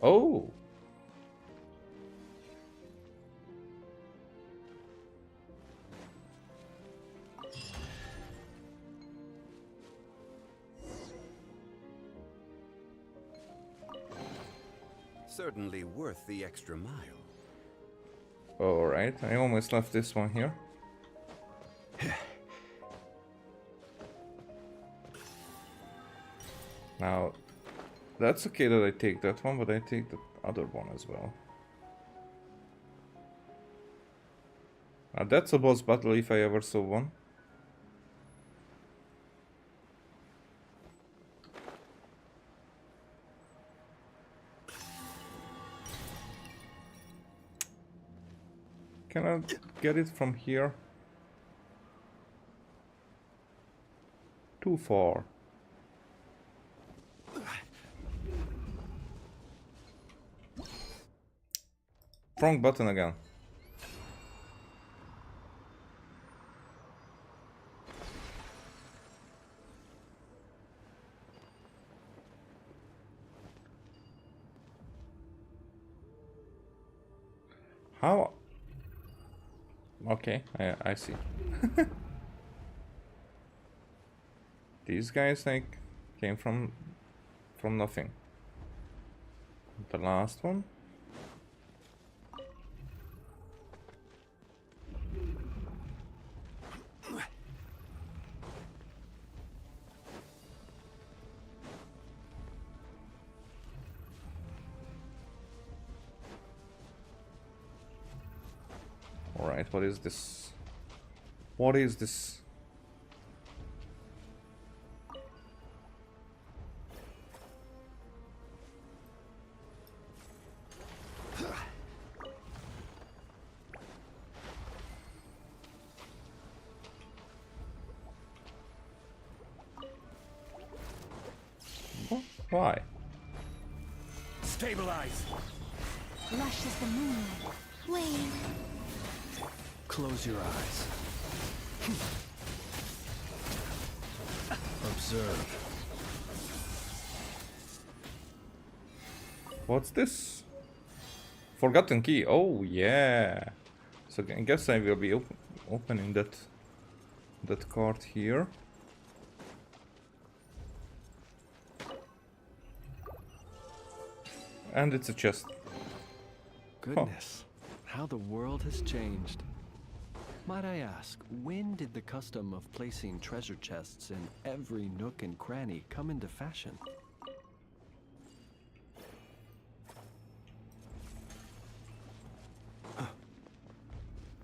Oh! Certainly worth the extra mile. Alright, I almost left this one here. Now, that's okay that I take that one, but I take the other one as well. Now that's a boss battle if I ever saw one. Can I get it from here? Too far. Wrong button again. How? Okay, I see. These guys like came from nothing. The last one. Alright, what is this? What is this? Why? Stabilize. Lush as the moonlight. Wait. Close your eyes. Observe. What's this? Forgotten key. Oh yeah. So I guess I will be opening that card here. And it's a chest. Goodness, how the world has changed. Might I ask, when did the custom of placing treasure chests in every nook and cranny come into fashion?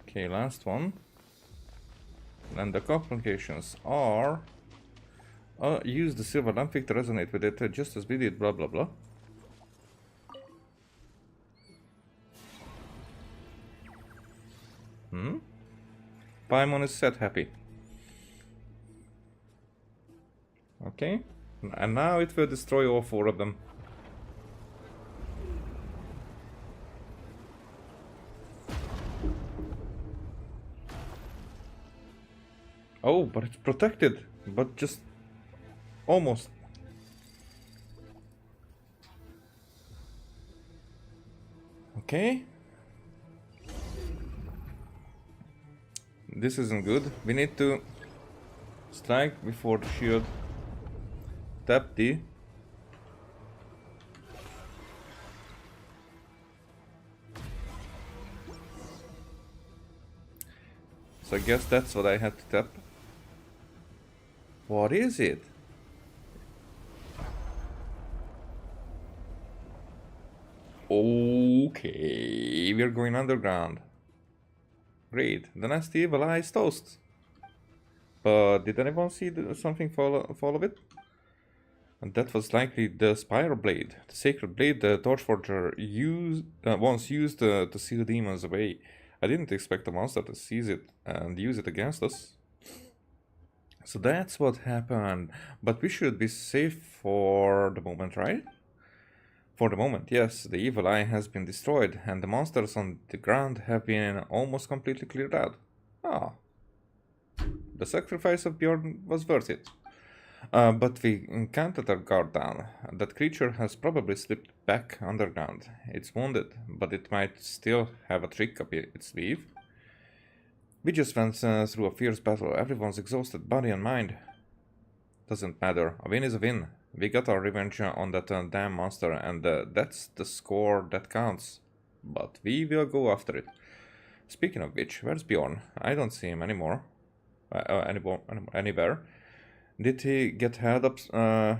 Okay, last one. And the complications are... use the silver lampwick to resonate with it, just as we did, blah blah blah. Paimon is set happy. Okay. And now it will destroy all 4 of them. Oh, but it's protected. But just... almost. Okay. This isn't good. We need to strike before the shield. Tap D. So I guess that's what I had to tap. What is it? Okay, we're going underground. Great, the nasty evil eye is toast. But did anyone see something fall of it? And that was likely the spiral blade, the sacred blade the Torchforger once used to seal demons away. I didn't expect the monster to seize it and use it against us. So that's what happened. But we should be safe for the moment, right? For the moment, yes, the evil eye has been destroyed, and the monsters on the ground have been almost completely cleared out. Ah. The sacrifice of Bjorn was worth it. But we can't let our guard down. That creature has probably slipped back underground. It's wounded, but it might still have a trick up its sleeve. We just went through a fierce battle. Everyone's exhausted, body and mind. Doesn't matter. A win is a win. We got our revenge on that damn monster, and that's the score that counts. But we will go after it. Speaking of which, where's Bjorn? I don't see him anymore. Anywhere. Did he get held up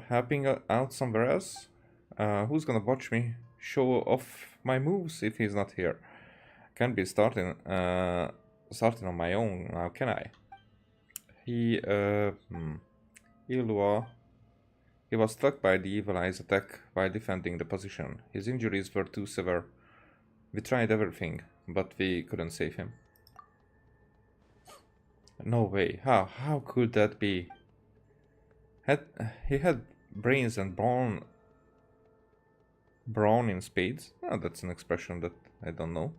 helping out somewhere else? Who's gonna watch me show off my moves if he's not here? Can't be starting on my own now, can I? Ilua. He was struck by the evil eye's attack while defending the position. His injuries were too severe. We tried everything, but we couldn't save him. No way. How could that be? He had brains and brawn in spades. Oh, that's an expression that I don't know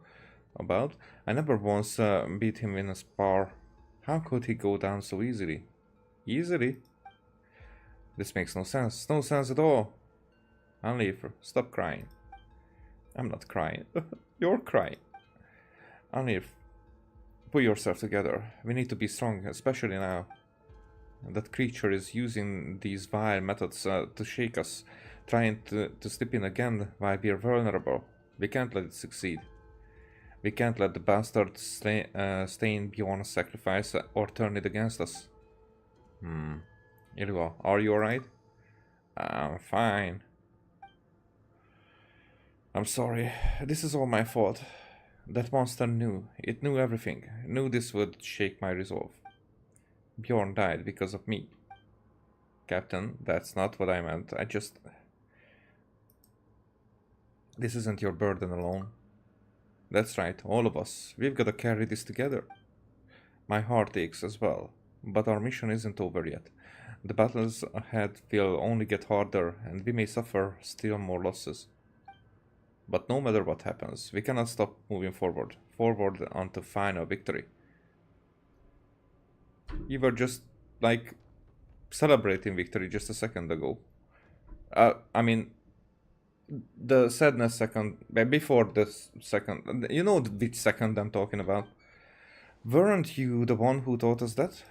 about. I never once beat him in a spar. How could he go down so easily? Easily? This makes no sense. No sense at all. Unleaf, stop crying. I'm not crying. You're crying. Unleaf, put yourself together. We need to be strong, especially now. That creature is using these vile methods to shake us, trying to slip in again while we are vulnerable. We can't let it succeed. We can't let the bastard stain Bjorn's sacrifice or turn it against us. Ilua, are you alright? I'm fine. I'm sorry. This is all my fault. That monster knew. It knew everything. Knew this would shake my resolve. Bjorn died because of me. Captain, that's not what I meant. This isn't your burden alone. That's right, all of us. We've got to carry this together. My heart aches as well, but our mission isn't over yet. The battles ahead will only get harder, and we may suffer still more losses. But no matter what happens, we cannot stop moving forward unto final victory. You were just, like, celebrating victory just a second ago. I mean, the sadness second, before the second, you know which second I'm talking about. Weren't you the one who taught us that?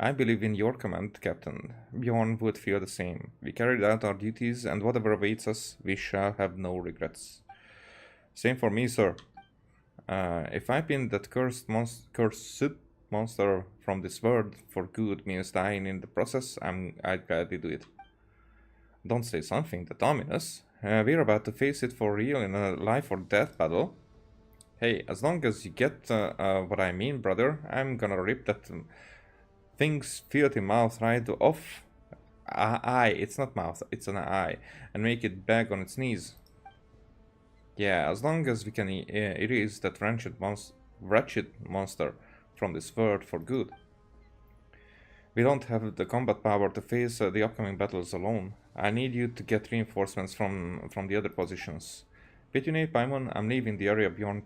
I believe in your command, Captain. Bjorn would feel the same. We carried out our duties, and whatever awaits us, we shall have no regrets. Same for me, sir. If I pin that cursed monster from this world for good means dying in the process, I'd gladly do it. Don't say something that ominous. We're about to face it for real in a life or death battle. Hey, as long as you get what I mean, brother, I'm gonna rip that thing's filthy mouth right off. Eye, it's not mouth, it's an eye, and make it beg on its knees. Yeah, as long as we can erase that wretched monster from this world for good. We don't have the combat power to face the upcoming battles alone. I need you to get reinforcements from the other positions. Petunia, Paimon, I'm leaving the area beyond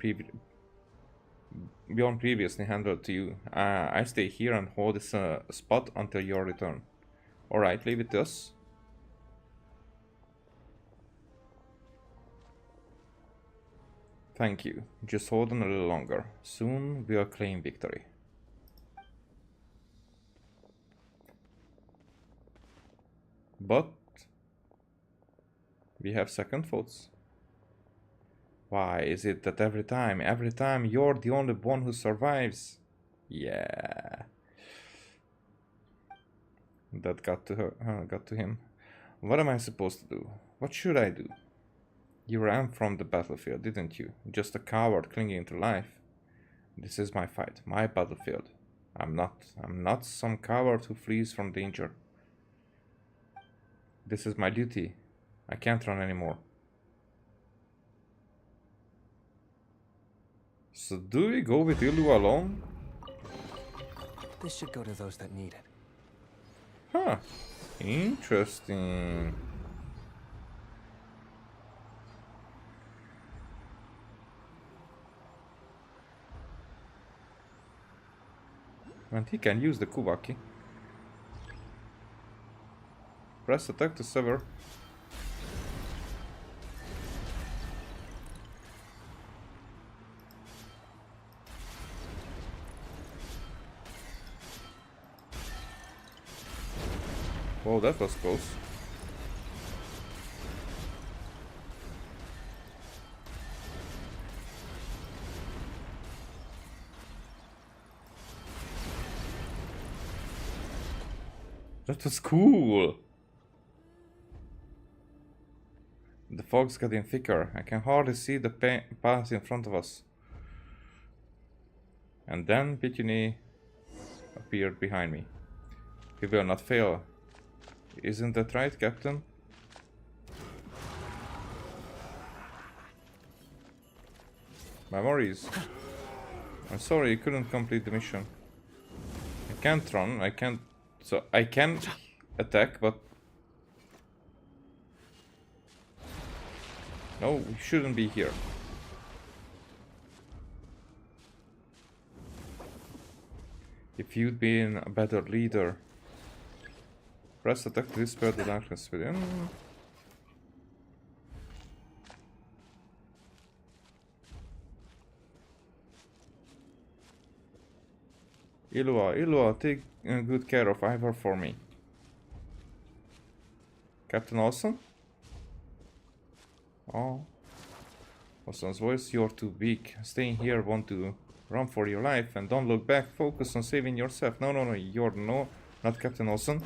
previously handled to you. I stay here and hold this spot until your return. Alright, leave it to us. Thank you. Just hold on a little longer. Soon we'll claim victory. But we have second thoughts. Why is it that every time you're the only one who survives? Yeah. That got to him. What am I supposed to do? What should I do? You ran from the battlefield, didn't you? Just a coward clinging to life. This is my fight, my battlefield. I'm not some coward who flees from danger. This is my duty. I can't run anymore. So do we go with Ilu alone? This should go to those that need it. Huh. Interesting. And he can use the Kubaki. Press attack to sever. Whoa, that was close. That was cool. The fog's getting thicker. I can hardly see the path in front of us. And then Petunia appeared behind me. We will not fail. Isn't that right, Captain? Memories. I'm sorry you couldn't complete the mission. I can't run, I can't... So, I can attack, but... No, we shouldn't be here. If you'd been a better leader... Press attack to dispel the darkness within. Ilua, take good care of Ivor for me. Captain Olsen? Oh. Olsen's voice, you're too weak. Staying here, want to run for your life and don't look back. Focus on saving yourself. No, you're not Captain Olsen.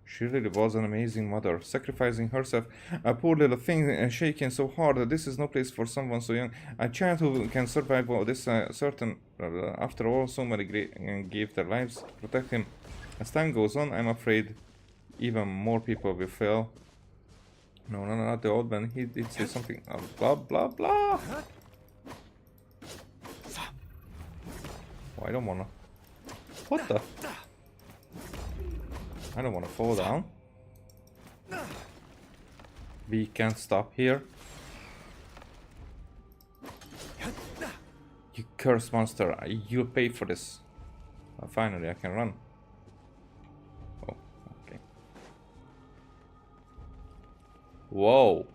She really was an amazing mother, sacrificing herself. A poor little thing shaking so hard that this is no place for someone so young. A child who can survive all this certain. After all, so many gave their lives to protect him. As time goes on, I'm afraid even more people will fail. No, not the old man. He did say something. Blah, blah, blah. Oh, I don't wanna. What the? I don't want to fall down. We can't stop here. You cursed monster, you'll pay for this. Finally, I can run. Oh, okay. Whoa.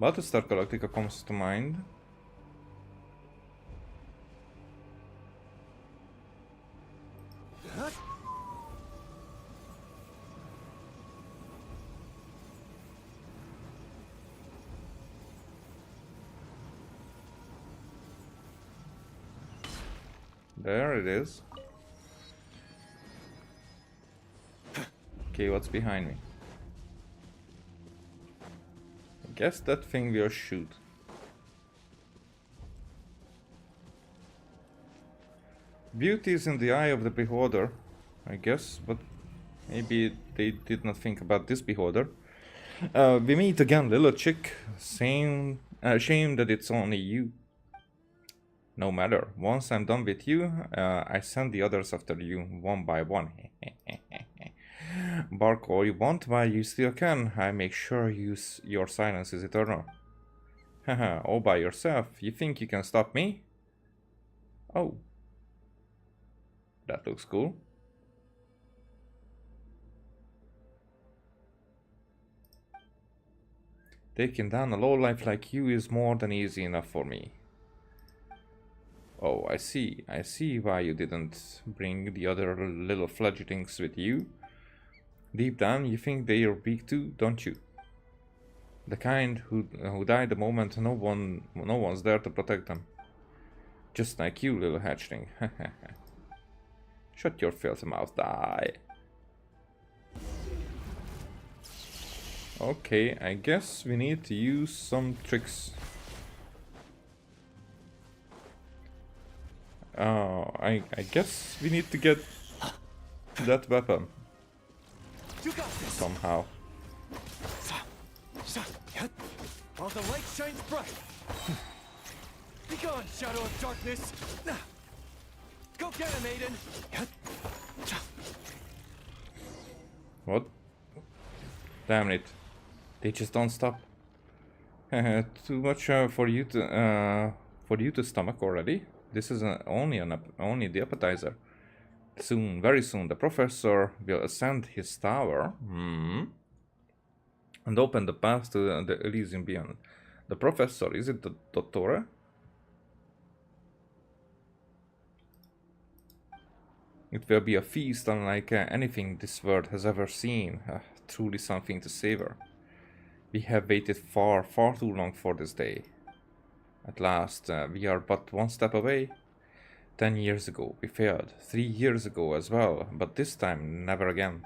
Battlestar Galactica comes to mind. There it is. Okay, what's behind me? I guess that thing will shoot. Beauty is in the eye of the beholder, I guess, but maybe they did not think about this beholder. We meet again, little chick. Shame that it's only you. No matter. Once I'm done with you, I send the others after you, one by one. Bark all you want while you still can. I make sure your silence is eternal. Haha, all by yourself. You think you can stop me? Oh. That looks cool. Taking down a lowlife like you is more than easy enough for me. Oh, I see. I see why you didn't bring the other little fledglings with you. Deep down, you think they are weak too, don't you? The kind who die the moment no one's there to protect them. Just like you, little hatchling. Shut your filthy mouth, die. Okay, I guess we need to use some tricks. I guess we need to get that weapon somehow. While the light shines bright. Be gone, shadow of darkness. Go get him, Aiden. What? Damn it! They just don't stop. Too much for you to stomach already. This is only the appetizer. Soon, very soon, the professor will ascend his tower and open the path to the Elysium beyond. The professor, is it the Dottore? It will be a feast unlike anything this world has ever seen. Truly something to savor. We have waited far too long for this day. At last, we are but one step away. 10 years ago, we failed. 3 years ago as well, but this time, never again.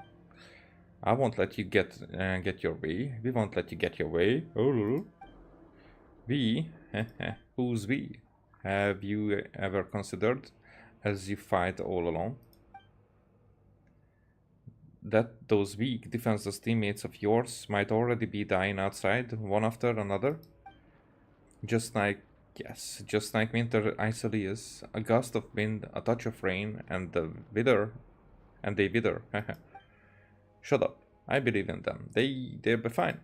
I won't let you get your way. We won't let you get your way. Oh, we? Who's we? Have you ever considered, as you fight all alone, that those weak, defenseless teammates of yours might already be dying outside, one after another? Just like winter Isolius, a gust of wind, a touch of rain, and they wither. Shut up. I believe in them. They'll be fine.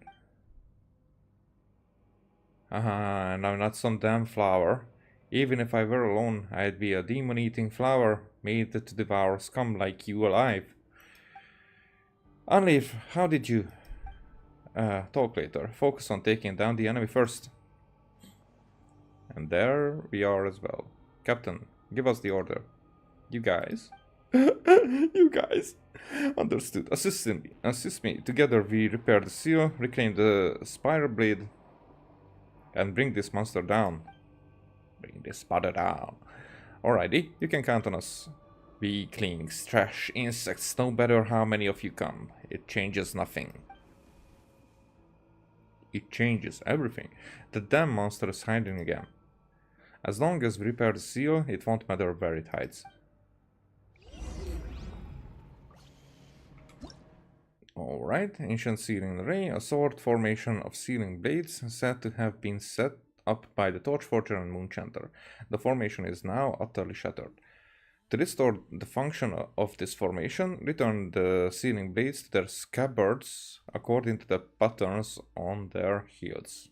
And I'm not some damn flower. Even if I were alone, I'd be a demon-eating flower, made to devour scum like you alive. Unleaf, how did you... talk later. Focus on taking down the enemy first. And there we are as well. Captain, give us the order. You guys. You guys. Understood. Assist me. Together we repair the seal, reclaim the spiral blade, and bring this monster down. Bring this spider down. Alrighty, you can count on us. Weaklings, trash, insects, no matter how many of you come. It changes nothing. It changes everything. The damn monster is hiding again. As long as we repair the seal, it won't matter where it hides. Alright, ancient sealing array, a sword formation of sealing blades said to have been set up by the Torchforger and Moonchanter. The formation is now utterly shattered. To restore the function of this formation, return the sealing blades to their scabbards according to the patterns on their hilts.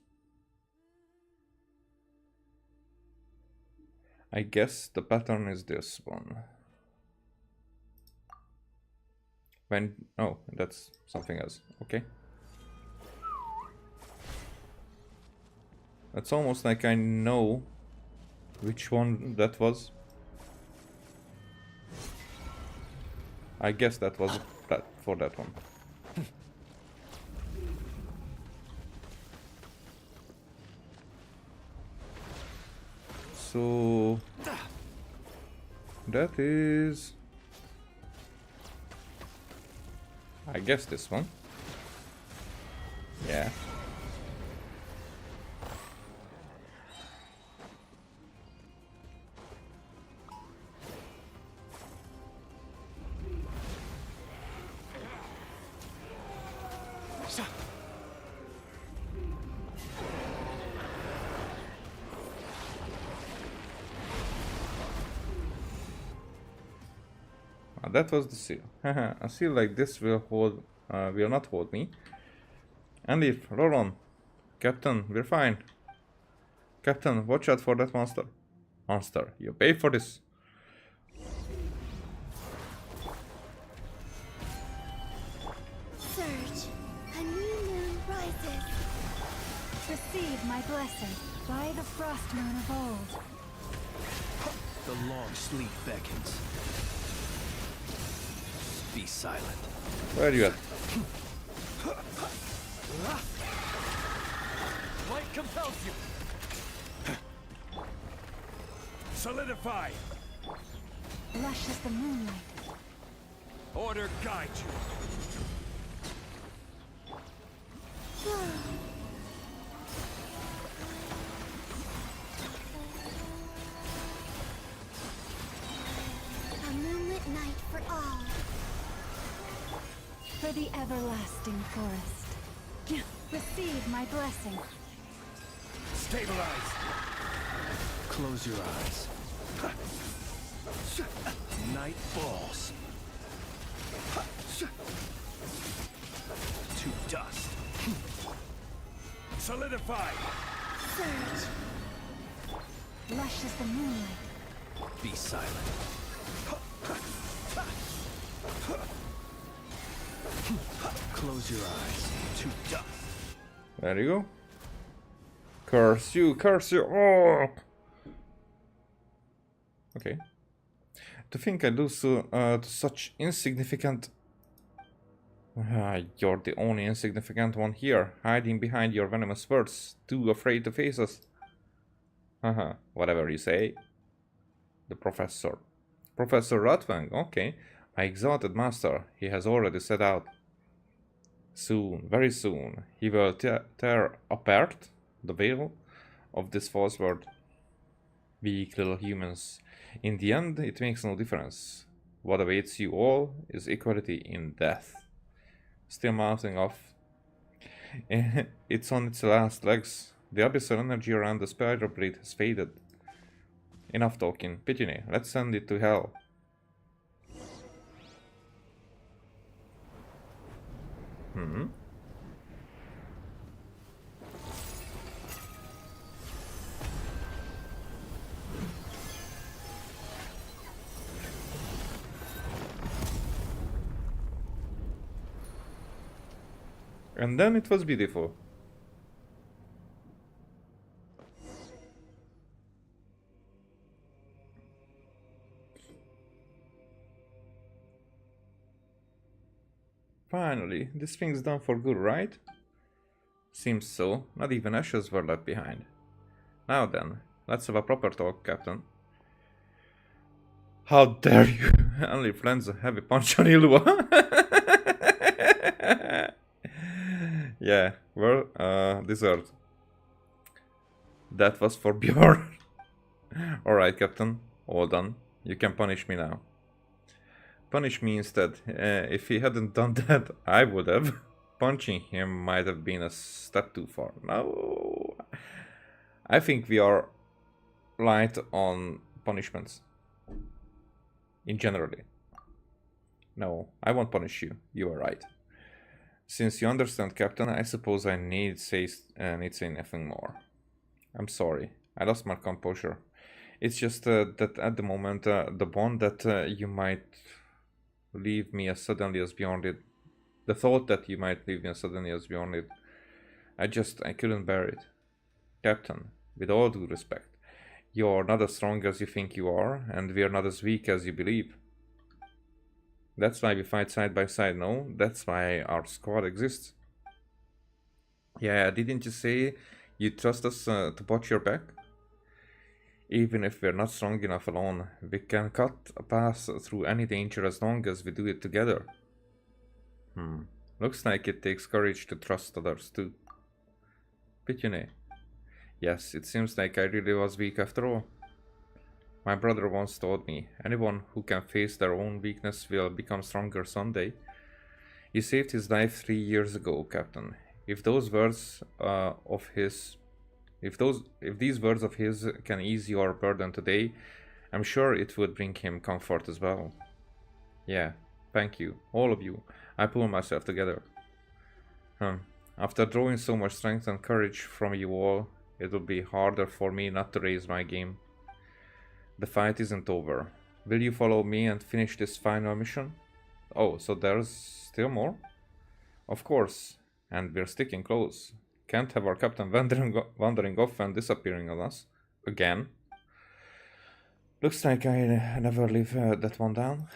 I guess the pattern is this one. Oh, that's something else. Okay. It's almost like I know which one that was. I guess that was that for that one. So that is, I guess, this one. Yeah. That was the seal. A seal like this will not hold me. And leave. Roll on. Captain, we're fine. Captain, watch out for that monster. Monster, you pay for this. Surge, a new moon rises. Receive my blessing by the frost moon of old. The long sleep beckons. Be silent. Where are you at? Light compels you. Solidify. Lush as the moonlight. Order guide you. A moonlit night for all. For the everlasting forest. Receive my blessing. Stabilize. Close your eyes. Night falls. To dust. Solidify. Surge. Lush as the moonlight. Be silent. Close your eyes. To dust. There you go. Curse you, curse you. Oh! Okay. To think I lose to such insignificant... You're the only insignificant one here, hiding behind your venomous words, too afraid to face us. Haha, whatever you say. The professor. Professor Rotwang, okay. My exalted master, he has already set out. Soon, very soon, he will tear apart the veil of this false world. Weak little humans. In the end, it makes no difference. What awaits you all is equality in death. Still mouthing off. It's on its last legs. The abyssal energy around the spider breed has faded. Enough talking. Pitine, let's send it to hell. And then it was beautiful. Finally, this thing's done for good, right? Seems so. Not even ashes were left behind. Now then, let's have a proper talk, Captain. How dare you! Only friends a heavy punch on Ilua. Yeah, well, deserved. That was for Bjorn. Alright, Captain. All done. You can punish me now. Punish me instead. If he hadn't done that, I would have. Punching him might have been a step too far. No. I think we are light on punishments. In generally. No, I won't punish you. You are right. Since you understand, Captain, I suppose I need say nothing more. I'm sorry. I lost my composure. It's just that at the moment, the bond that you might leave me as suddenly as Bjorn did. The thought that you might leave me as suddenly as Bjorn did. I couldn't bear it. Captain, with all due respect, you're not as strong as you think you are, and we're not as weak as you believe. That's why we fight side by side, no? That's why our squad exists. Yeah, didn't you say you trust us to watch your back? Even if we're not strong enough alone, we can cut a path through any danger as long as we do it together. Looks like it takes courage to trust others too. Pitune. Yes, it seems like I really was weak after all. My brother once told me, anyone who can face their own weakness will become stronger someday. You saved his life 3 years ago, Captain. If those words of his, if these words of his can ease your burden today, I'm sure it would bring him comfort as well. Yeah, thank you, all of you. I pull myself together. After drawing so much strength and courage from you all, it will be harder for me not to raise my game. The fight isn't over. Will you follow me and finish this final mission? Oh, so there's still more? Of course, and we're sticking close. Can't have our captain wandering off and disappearing on us. Again. Looks like I never leave that one down.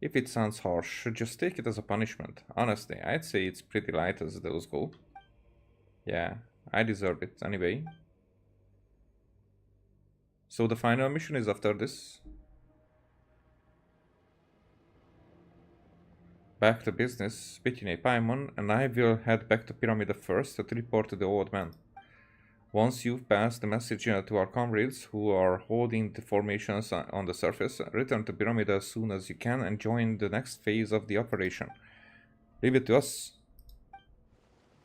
If it sounds harsh, just take it as a punishment. Honestly, I'd say it's pretty light as those go. Yeah, I deserve it anyway. So the final mission is after this. Back to business. Pitune, Paimon and I will head back to Pyramid first to report to the old man. Once you've passed the message to our comrades who are holding the formations on the surface, return to Pyramid as soon as you can and join the next phase of the operation. Leave it to us.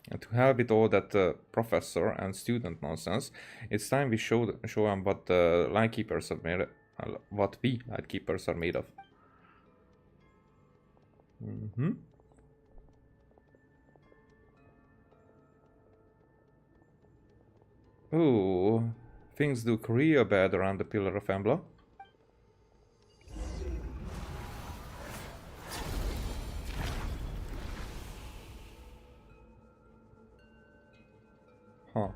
And to help with all that professor and student nonsense, it's time we show them what the Lightkeepers are made, what we Lightkeepers are made of. Ooh, things look real bad around the Pillar of Embla. Huh.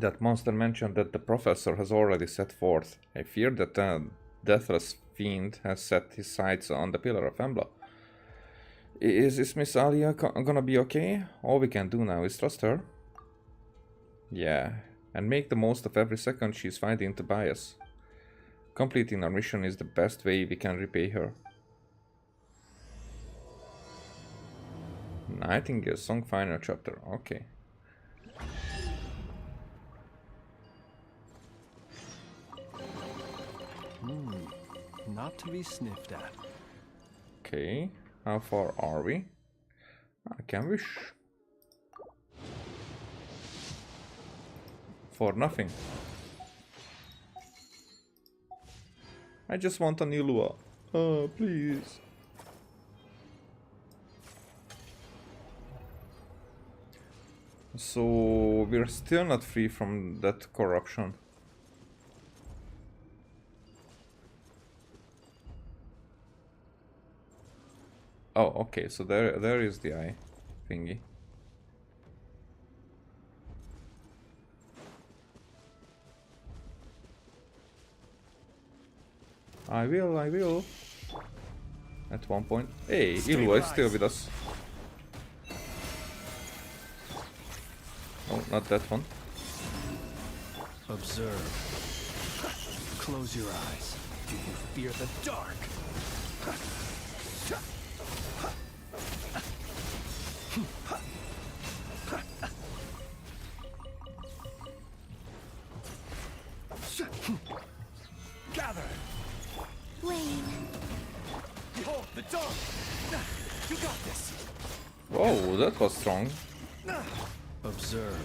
That monster mentioned that the professor has already set forth. I fear that the deathless fiend has set his sights on the Pillar of Embla. Is Miss Alia gonna be okay? All we can do now is trust her. Yeah, and make the most of every second she's fighting to buy us. Completing our mission is the best way we can repay her. Nightingale Song Final Chapter, okay. Not to be sniffed at. Okay, how far are we? I can wish. For nothing. I just want a new lure. Oh, please. So we're still not free from that corruption. Oh, okay, so there is the eye thingy. I will. At one point. Hey, Ilua is still with us. Oh, not that one. Observe. Close your eyes. Do you fear the dark? Gather. Wayne. Behold the dark. You got this. Whoa, that was strong. Observe.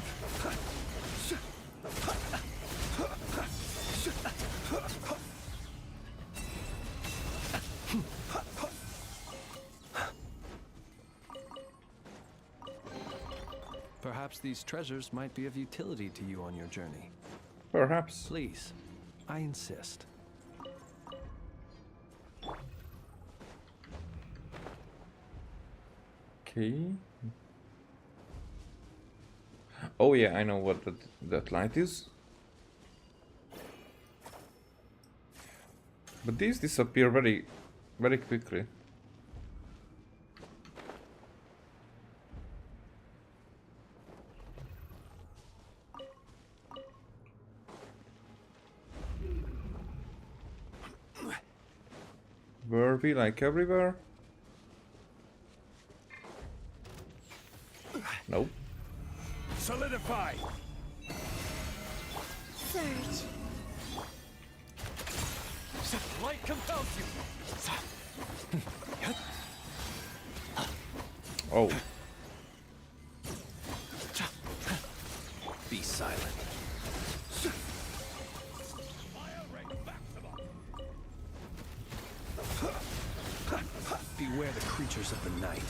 Perhaps these treasures might be of utility to you on your journey. Perhaps. Please, I insist. Okay, Oh yeah, I know what that light is. But these disappear very, very quickly. Were we like everywhere? Nope. Solidify! Surge. Light compels you! Oh, Be silent. Beware the creatures of the night.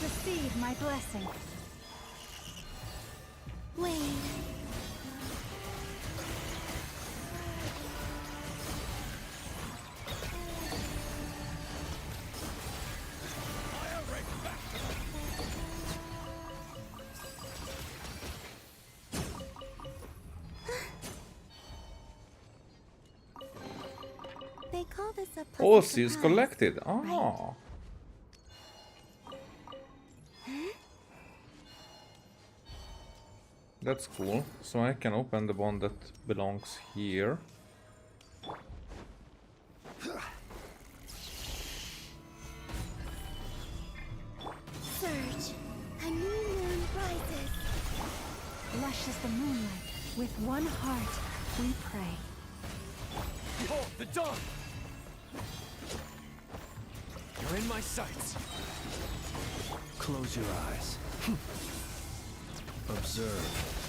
Receive my blessing. Wayne. They call this a oh, puzzle she is surprise. collected. Ah. That's cool. So I can open the one that belongs here. Surge. A new moon rises. Lush as the moonlight. With one heart, we pray. Behold, the dawn! You're in my sights. Close your eyes. Observe.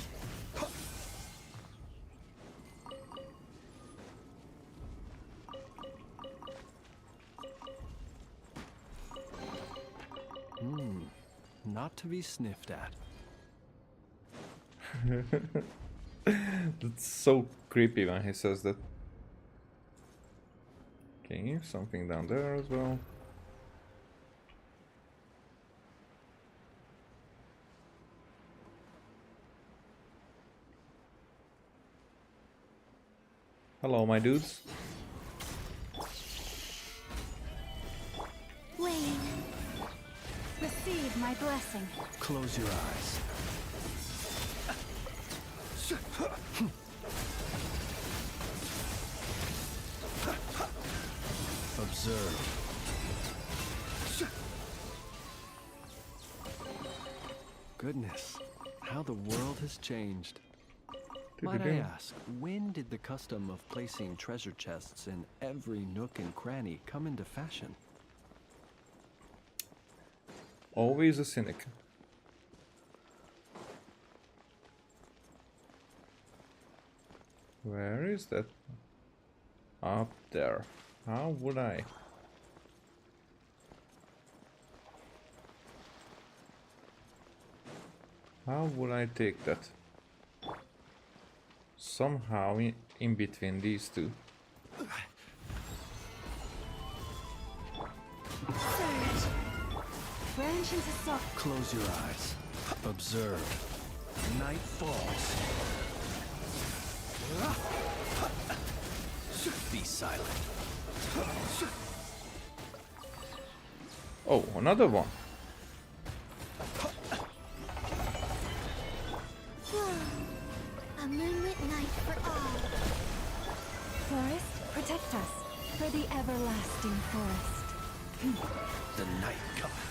Not to be sniffed at. That's so creepy when he says that. Okay, something down there as well. Hello, my dudes. Wayne. Receive my blessing. Close your eyes. Observe. Goodness, how the world has changed. Might I ask, when did the custom of placing treasure chests in every nook and cranny come into fashion? Always a cynic. Where is that? Up there. How would I? How would I take that? Somehow in between these two. Surge. Branch into soft. Close your eyes. Observe. Night falls. Be silent. Oh, another one. A moonlit night for all. Forest, protect us. For the everlasting forest. The night cometh.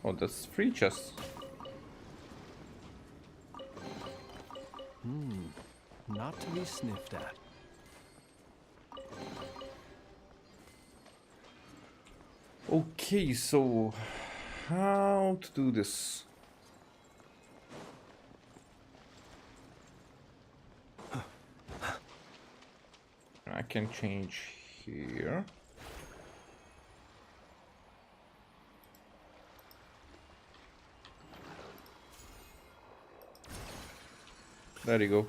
Oh, that's 3 chests. Not to be sniffed at. Okay, so how to do this? I can change here. There you go.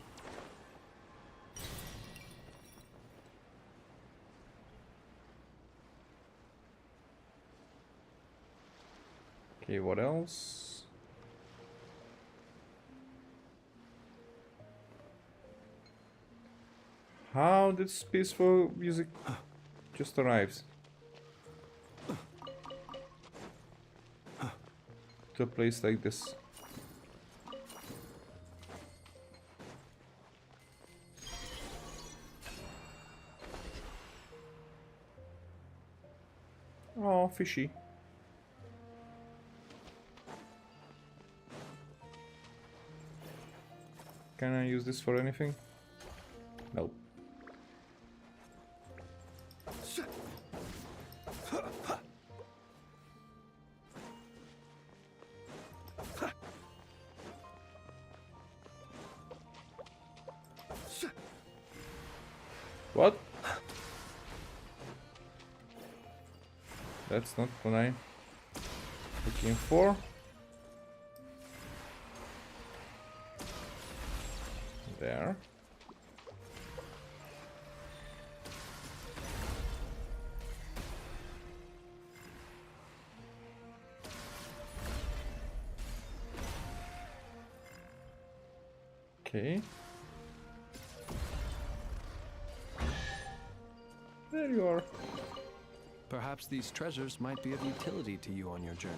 Okay, what else? How this peaceful music just arrives to a place like this? Oh, fishy. Can I use this for anything? Nope. What? That's not what I'm looking for. There. Okay. There you are. Perhaps these treasures might be of utility to you on your journey.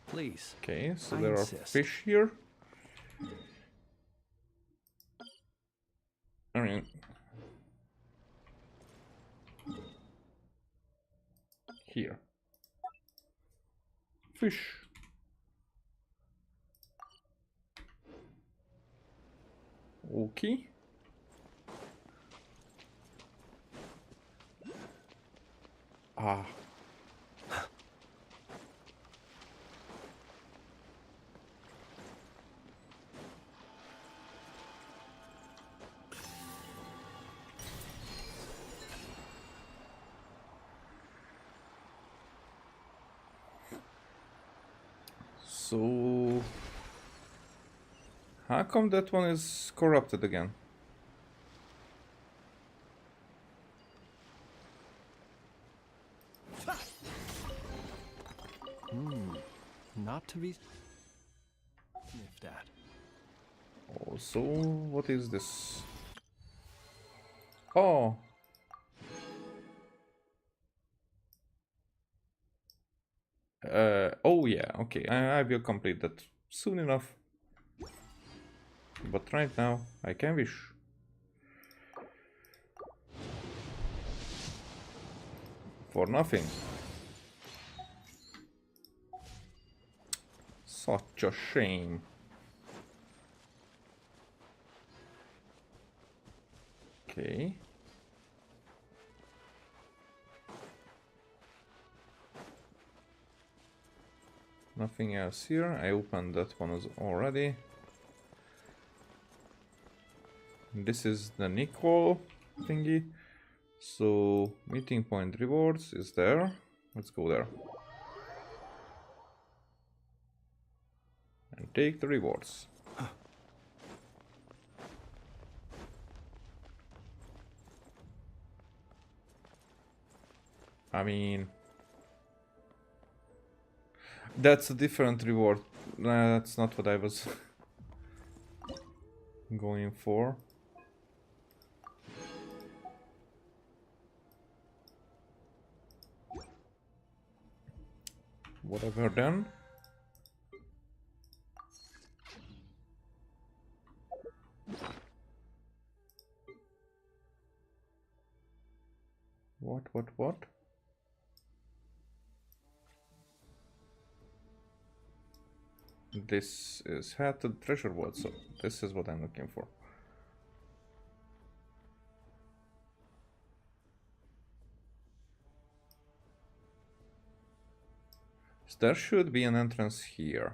Please. Okay, so I there are insist. fish here. I mean, here. Fish. Okay. Ah. So, how come that one is corrupted again? Not to be sniffed at. Also, what is this? Oh. Oh yeah, okay, I will complete that soon enough. But right now, I can wish. For nothing. Such a shame. Okay. Nothing else here. I opened that one already. This is the Nicole thingy. So, meeting point rewards is there. Let's go there. And take the rewards. I mean, that's a different reward. That's not what I was going for. Whatever then. What? This is hatted treasure vault, so this is what I'm looking for. So there should be an entrance here.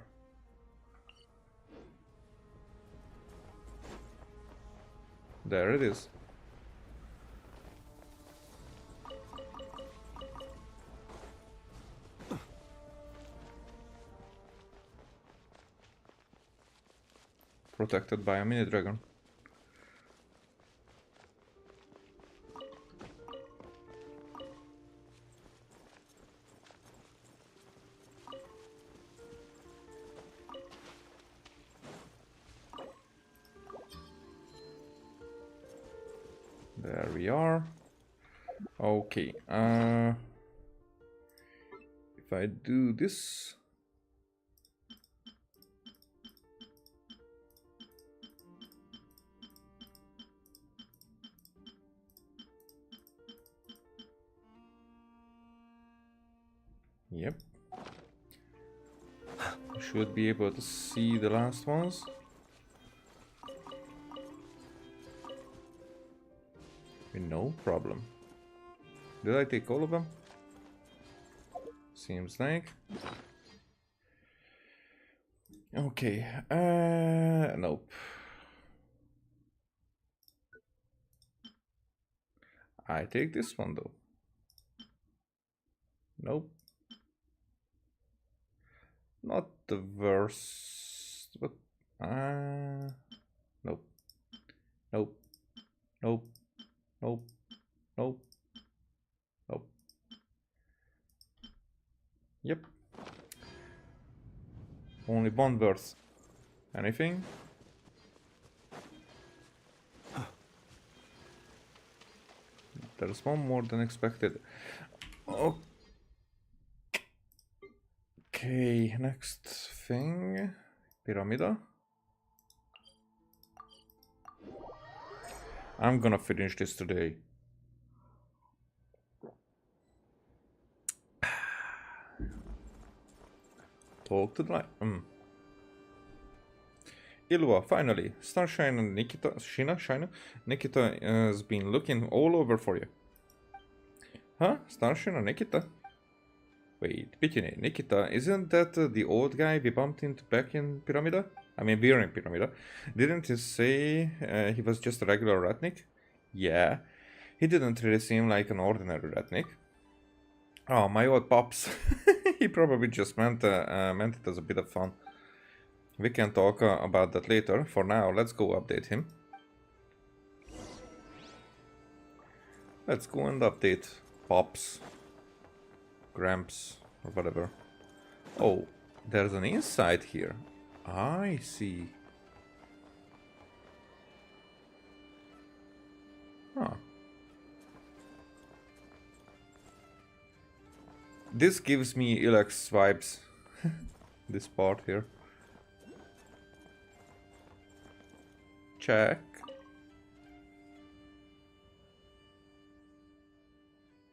There it is. Protected by a mini dragon. There we are. Okay. If I do this. Yep. Should be able to see the last ones. No problem. Did I take all of them? Seems like. Okay. Nope. I take this one though. Nope. Not the worst, but nope. Nope. Nope. Nope. Nope. Nope. Yep. Only one worth. Anything? There's one more than expected. Okay, next thing. Pyramida. I'm gonna finish this today. Talk to the light. Ilva, finally. Starshine and Nikita, Shina. Nikita has been looking all over for you. Huh? Starshine and Nikita? Wait, Bikini, Nikita, isn't that the old guy we bumped into back in Pyramida? I mean, we're in Pyramida. Didn't he say he was just a regular ratnik? Yeah, he didn't really seem like an ordinary ratnik. Oh, my old pops. He probably just meant it as a bit of fun. We can talk about that later. For now, let's go update him. Let's go and update Pops. Gramps, or whatever. Oh, there's an inside here. I see. Huh. This gives me Ilex vibes. This part here. Check.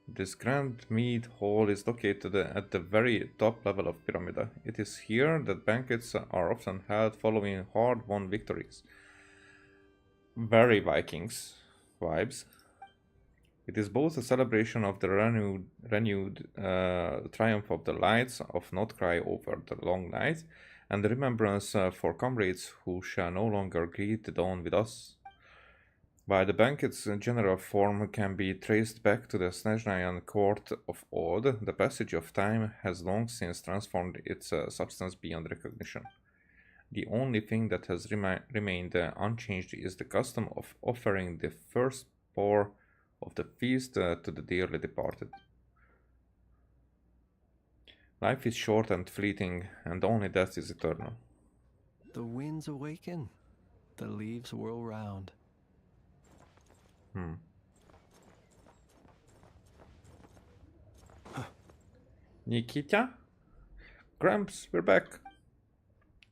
This grand mead hall is located at the very top level of Pyramida. It is here that banquets are often held following hard-won victories. Very Vikings vibes. It is both a celebration of the renewed triumph of the lights of Nod-Krai over the long night, and the remembrance for comrades who shall no longer greet the dawn with us. While the banquet's general form can be traced back to the Snezhnayan court of Odd, the passage of time has long since transformed its substance beyond recognition. The only thing that has remained unchanged is the custom of offering the first pour of the feast to the dearly departed. Life is short and fleeting, and only death is eternal. The winds awaken, the leaves whirl round. Nikita? Gramps, we're back.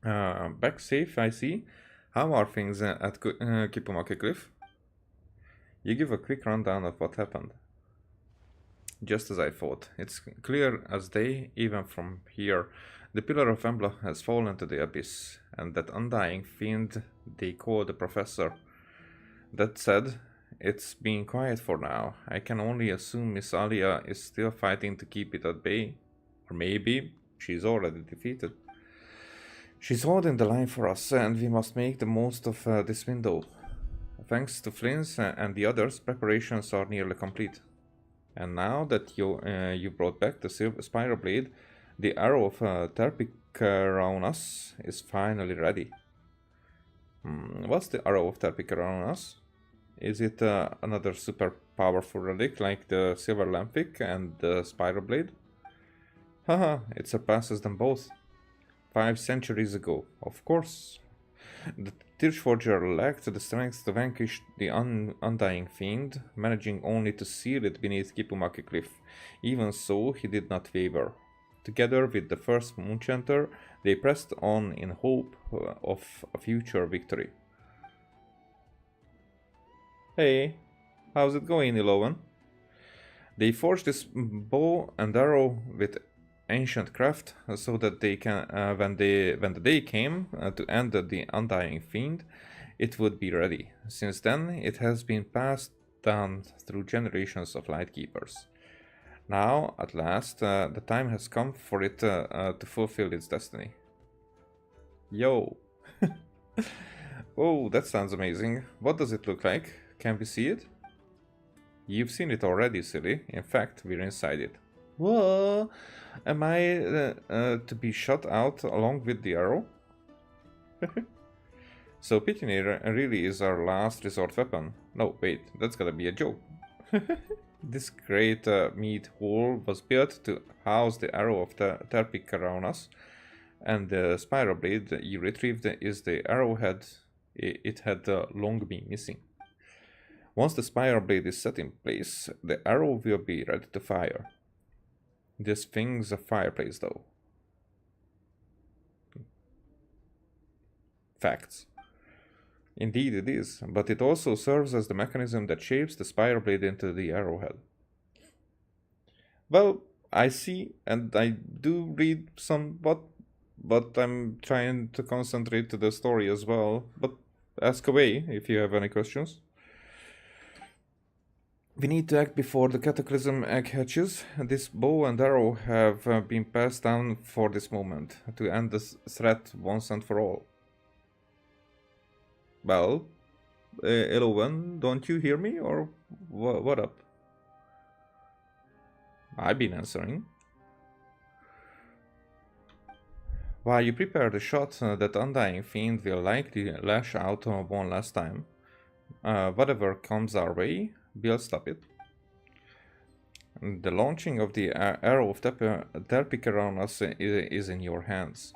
Back safe, I see. How are things at Kipumaki Cliff? You give a quick rundown of what happened. Just as I thought. It's clear as day, even from here. The Pillar of Embla has fallen to the abyss, and that undying fiend they call the Professor. That said, it's been quiet for now. I can only assume Miss Alia is still fighting to keep it at bay. Or maybe she's already defeated. She's holding the line for us, and we must make the most of this window. Thanks to Flynn's and the others, preparations are nearly complete. And now that you brought back the Spiral Blade, the arrow of Terpiceraunus is finally ready. What's the arrow of Terpiceraunus? Is it another super powerful relic like the Silver Lampwick and the Spiral Blade? Haha, it surpasses them both. 5 centuries ago, of course. The Tirchforger lacked the strength to vanquish the undying fiend, managing only to seal it beneath Kipumaki Cliff. Even so, he did not waver. Together with the first Moonchanter, they pressed on in hope of a future victory. Hey, how's it going, 11? They forged this bow and arrow with ancient craft, so that they can, when the day came to end the undying fiend, it would be ready. Since then, it has been passed down through generations of Lightkeepers. Now, at last, the time has come for it to fulfill its destiny. Yo! Oh, that sounds amazing. What does it look like? Can we see it? You've seen it already, silly. In fact, we're inside it. Whoa! Am I to be shot out along with the arrow? So Pictionary really is our last resort weapon. No, wait, that's gotta be a joke. This great meat hole was built to house the arrow of the Terpicaraunas, and the spiral blade you retrieved is the arrowhead it had long been missing. Once the spiral blade is set in place, the arrow will be ready to fire. This thing's a fireplace, though. Facts. Indeed it is, but it also serves as the mechanism that shapes the spiral blade into the arrowhead. Well, I see, and I do read somewhat, but I'm trying to concentrate to the story as well. But ask away if you have any questions. We need to act before the Cataclysm egg hatches. This bow and arrow have been passed down for this moment, to end this threat once and for all. Well, Elowen, don't you hear me, or what up? I've been answering. While you prepare the shot, that undying fiend will likely lash out one last time. Whatever comes our way, we'll stop it. The launching of the arrow of Terpicaraunas is in your hands.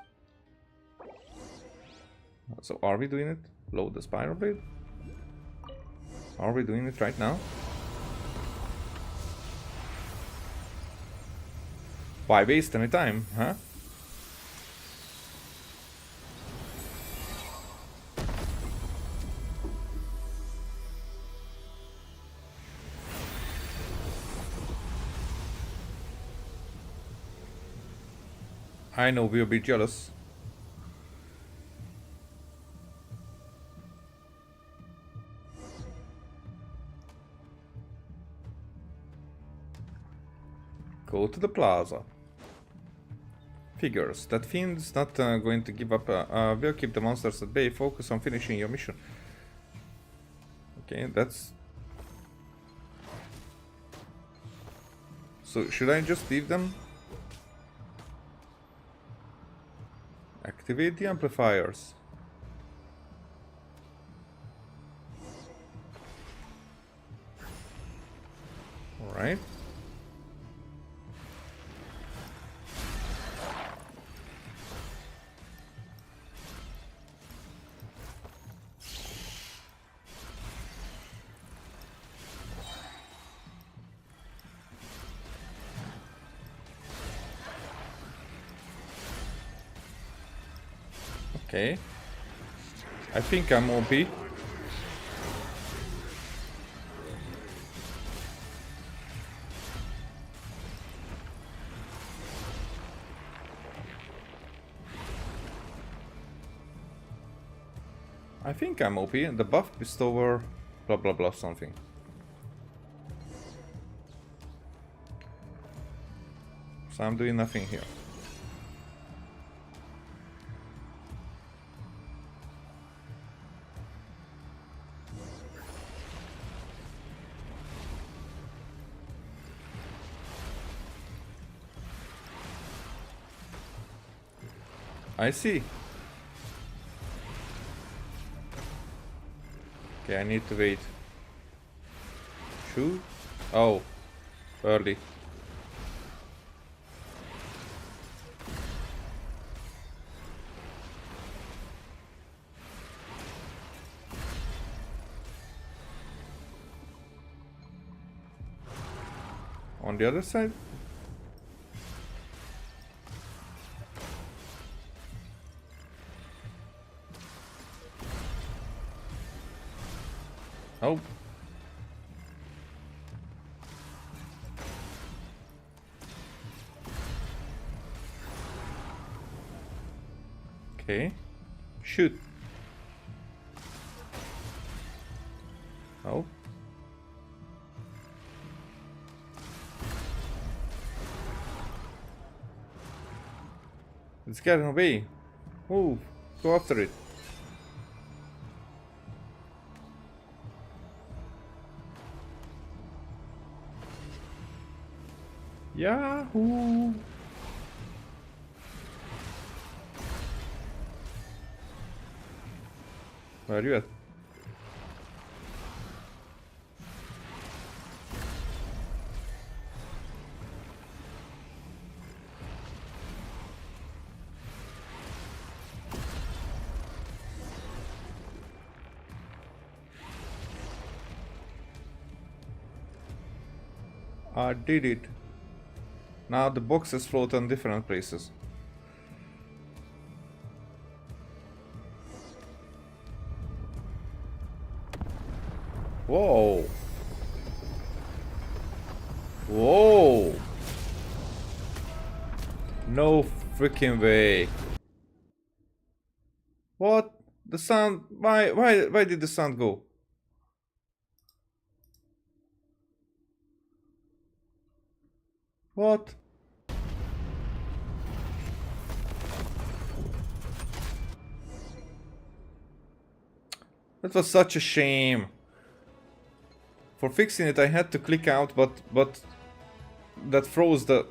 So are we doing it? Load the spiral blade? Are we doing it right now? Why waste any time, huh? I know we'll be jealous. Go to the plaza. Figures. That fiend's not going to give up. We'll keep the monsters at bay. Focus on finishing your mission. Okay, that's... So, should I just leave them? Activate the amplifiers. Alright. Okay. I think I'm OP. I think I'm OP. The buff bestower, blah blah blah something. So I'm doing nothing here. I see. Okay, I need to wait. Shoot? Oh, early. On the other side? Oh. Okay. Shoot. Oh. It's getting away. Move. Go after it. Yahoo! Where are you at? I did it. Now the boxes float on different places. Whoa. Whoa. No freaking way. What? The sound, why did the sound go? What? That was such a shame. For fixing it I had to click out, but that froze the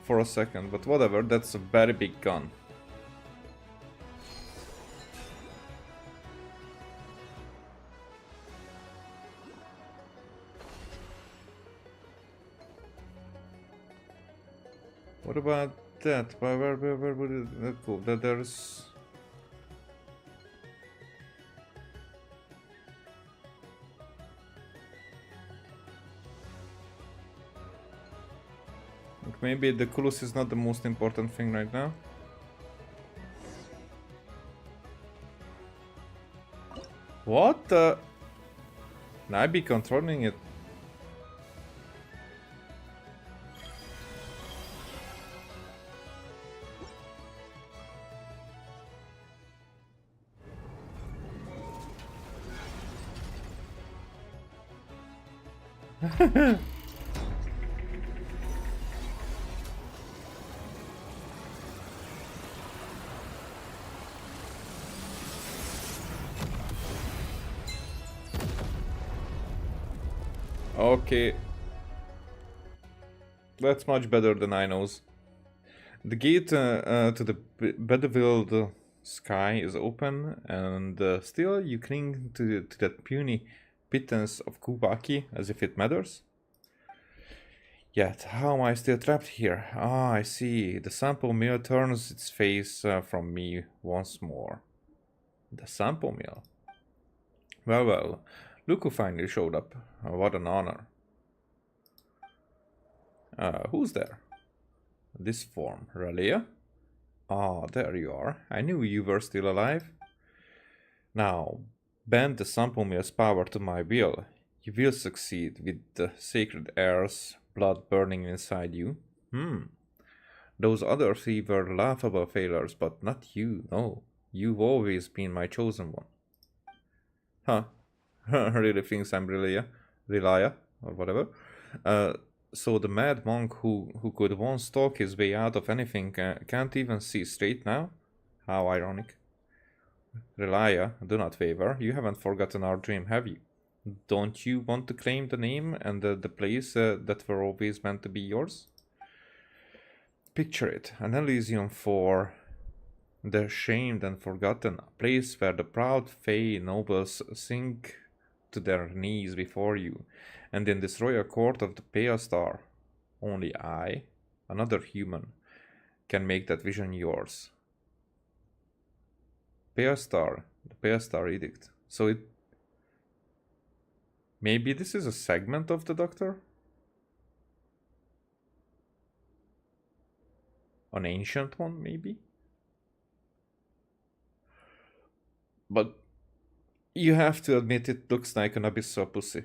for a second, but whatever, that's a very big gun. What about that? Where would that go? That there's... Maybe the Culus is not the most important thing right now. What the... Can I be controlling it? Okay. That's much better than I knows. The gate to the battlefield sky is open, and still you cling to that puny pittance of Kubaki as if it matters. Yet, how am I still trapped here? Ah, I see. The sample mill turns its face from me once more. The sample mill? Well, well. Look who finally showed up. What an honor. Who's there? This form. Ralia? Ah, there you are. I knew you were still alive. Now, bend the sample mill's power to my will. You will succeed with the sacred air's blood burning inside you. Those other three were laughable failures, but not you, no. You've always been my chosen one. Huh. Really thinks I'm Relia, or whatever. So the mad monk who could once talk his way out of anything can't even see straight now? How ironic. Relia, do not waver. You haven't forgotten our dream, have you? Don't you want to claim the name and the place that were always meant to be yours? Picture it, an Elysium for the shamed and forgotten, a place where the proud Fey nobles sink to their knees before you, and in this royal court of the Pale Star, only I, another human, can make that vision yours. Pale Star, the Pale Star Edict. So it... Maybe this is a segment of the Doctor? An ancient one, maybe? But you have to admit it looks like an abyssal pussy.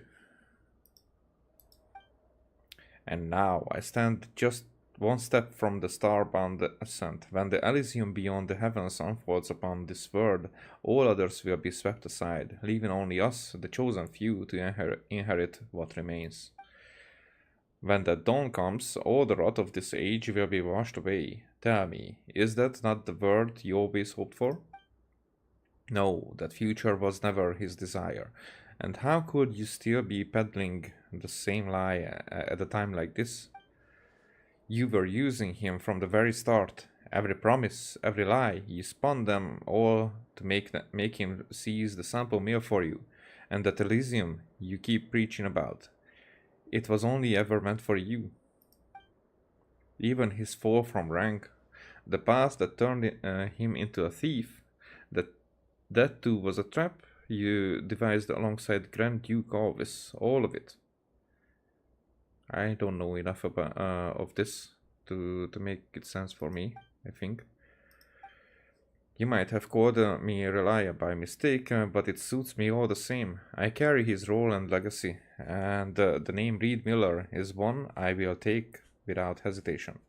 And now I stand just one step from the starbound ascent. When the Elysium beyond the heavens unfolds upon this world, all others will be swept aside, leaving only us, the chosen few, to inherit what remains. When that dawn comes, all the rot of this age will be washed away. Tell me, is that not the world you always hoped for? No, that future was never his desire. And how could you still be peddling the same lie at a time like this? You were using him from the very start. Every promise, every lie, you spun them all to make him seize the sample meal for you. And that Elysium you keep preaching about. It was only ever meant for you. Even his fall from rank, the past that turned him into a thief, that too was a trap you devised alongside Grand Duke Alvis, all of it. I don't know enough about of this to make it sense for me, I think. You might have called me Relia by mistake, but it suits me all the same. I carry his role and legacy, and the name Reed Miller is one I will take without hesitation.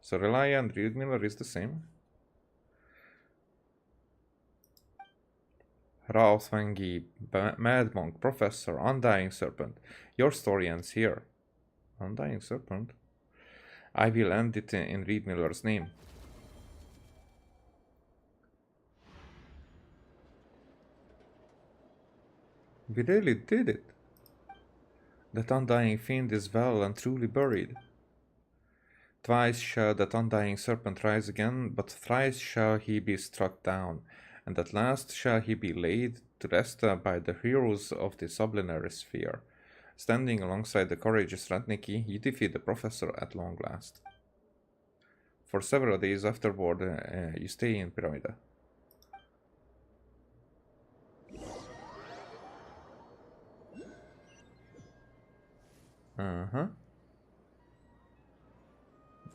So Relia and Reed Miller is the same? Ralph Wengi, Mad Monk, Professor, Undying Serpent. Your story ends here. Undying Serpent? I will end it in Reed Miller's name. We really did it. That undying fiend is well and truly buried. Twice shall that undying serpent rise again, but thrice shall he be struck down, and at last shall he be laid to rest by the heroes of the sublunary sphere. Standing alongside the courageous Ratniki, you defeat the professor at long last. For several days afterward, you stay in Pyramida. Uh-huh.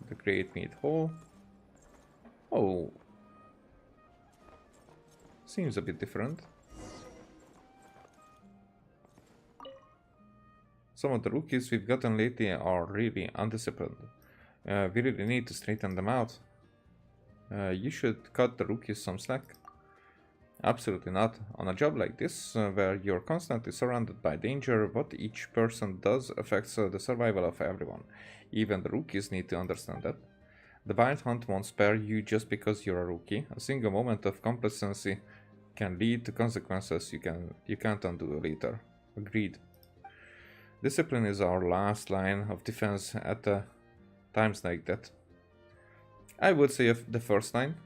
The Great Meat Hall. Oh. Seems a bit different. Some of the rookies we've gotten lately are really undisciplined. We really need to straighten them out. You should cut the rookies some slack. Absolutely not. On a job like this, where you're constantly surrounded by danger, what each person does affects the survival of everyone. Even the rookies need to understand that. The Wild Hunt won't spare you just because you're a rookie. A single moment of complacency can lead to consequences you can't undo later. Agreed. Discipline is our last line of defense at times like that. I would say the first line.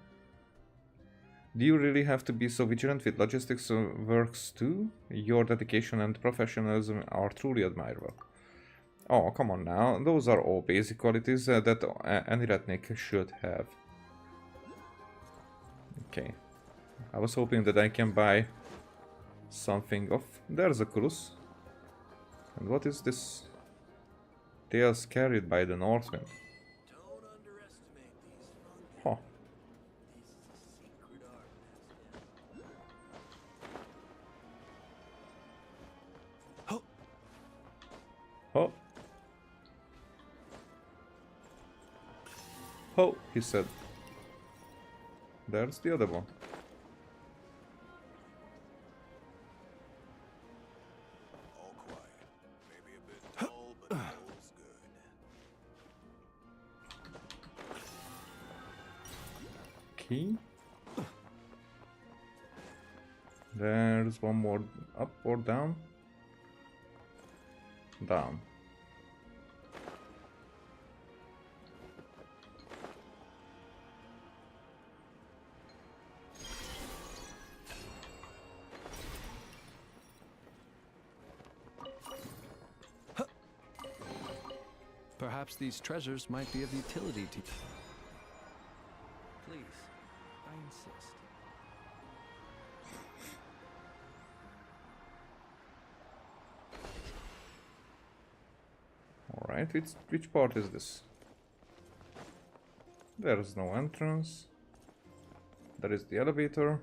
Do you really have to be so vigilant with logistics works too? Your dedication and professionalism are truly admirable. Oh, come on now. Those are all basic qualities that any Ratnik should have. Okay. I was hoping that I can buy something off. There's a Kulus. And what is this? Tales carried by the Northwind. Huh. Oh. Oh, he said. There's the other one. All quiet. Maybe a bit dull, but all's good. Key. There's one more up or down. Down. Perhaps these treasures might be of utility to you. Please, I insist. Alright, which part is this? There's no entrance. There is the elevator.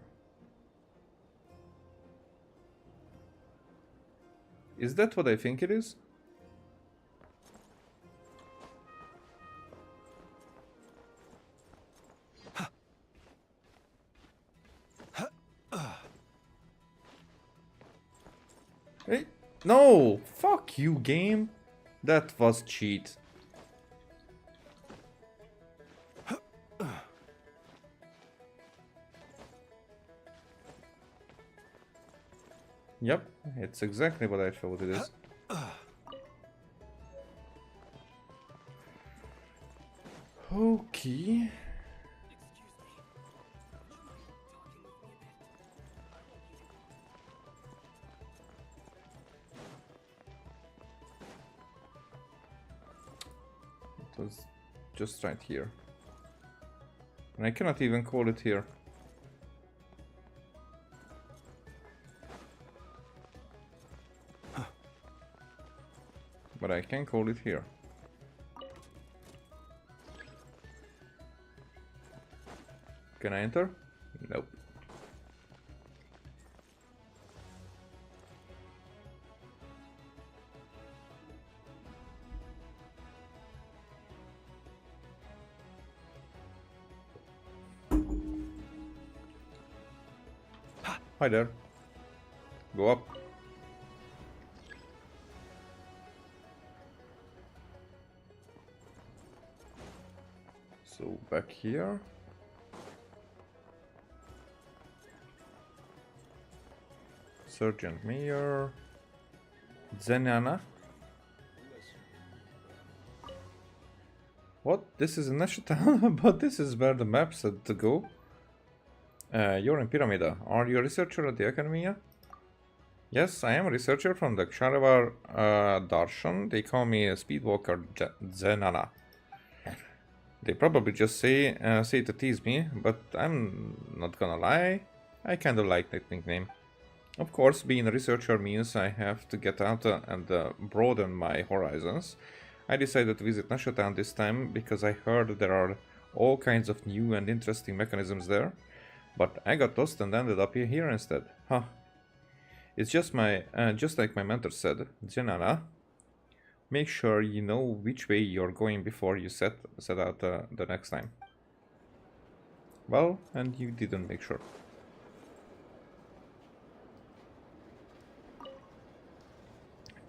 Is that what I think it is? Hey, no! Fuck you, game! That was cheat. Yep, it's exactly what I thought it is. Okay. It was just right here. And I cannot even call it here. But I can call it here. Can I enter? Nope. Hi there. Go up. So back here. Sergeant Mayor. Zenana. What? This is a national town, but this is where the map said to go. You're in Pyramida. Are you a researcher at the Academia? Yes, I am a researcher from the Ksharevar Darshan. They call me a speedwalker Zenana. They probably just say to tease me, but I'm not gonna lie. I kinda like that nickname. Of course, being a researcher means I have to get out and broaden my horizons. I decided to visit Nashatown this time because I heard there are all kinds of new and interesting mechanisms there. But I got lost and ended up here instead. Huh. It's just like my mentor said, Janana, make sure you know which way you're going before you set out the next time. Well, and you didn't make sure.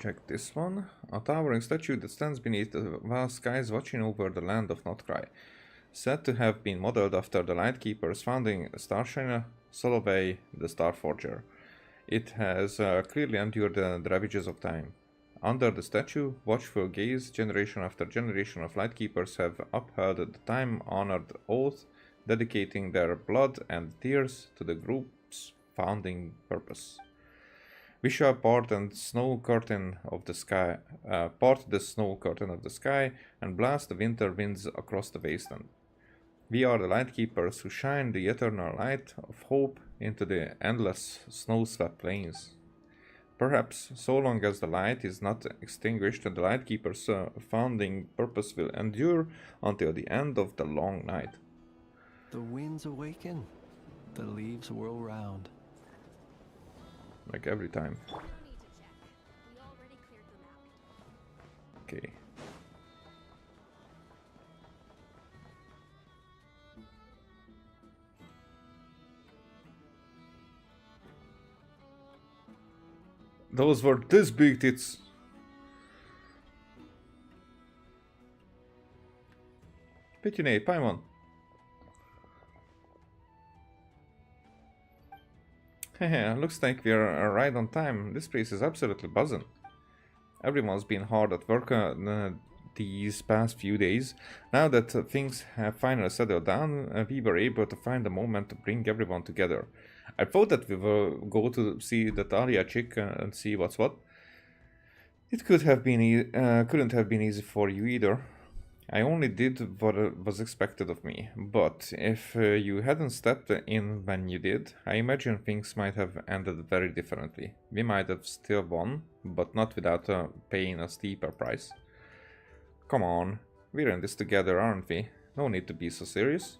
Check this one. A towering statue that stands beneath the vast skies watching over the land of Nod-Krai. Said to have been modeled after the Lightkeeper's founding starshiner, Solovey the Starforger. It has clearly endured the ravages of time. Under the statue, watchful gaze, generation after generation of Lightkeepers have upheld the time-honored oath, dedicating their blood and tears to the group's founding purpose. We shall part the snow curtain of the sky, and blast the winter winds across the wasteland. We are the Lightkeepers who shine the eternal light of hope into the endless snow-swept plains. Perhaps, so long as the light is not extinguished, the Lightkeepers' founding purpose will endure until the end of the long night. The winds awaken, the leaves whirl round. Like every time. No need to check. We already cleared them out. Okay. Those were this big tits. Petunate, Paimon. Hehe, looks like we're right on time. This place is absolutely buzzing. Everyone's been hard at work these past few days. Now that things have finally settled down, we were able to find a moment to bring everyone together. I thought that we will go to see the Talia chick and see what's what. It couldn't have been easy for you either. I only did what was expected of me, but if you hadn't stepped in when you did, I imagine things might have ended very differently. We might have still won, but not without paying a steeper price. Come on, we're in this together, aren't we? No need to be so serious.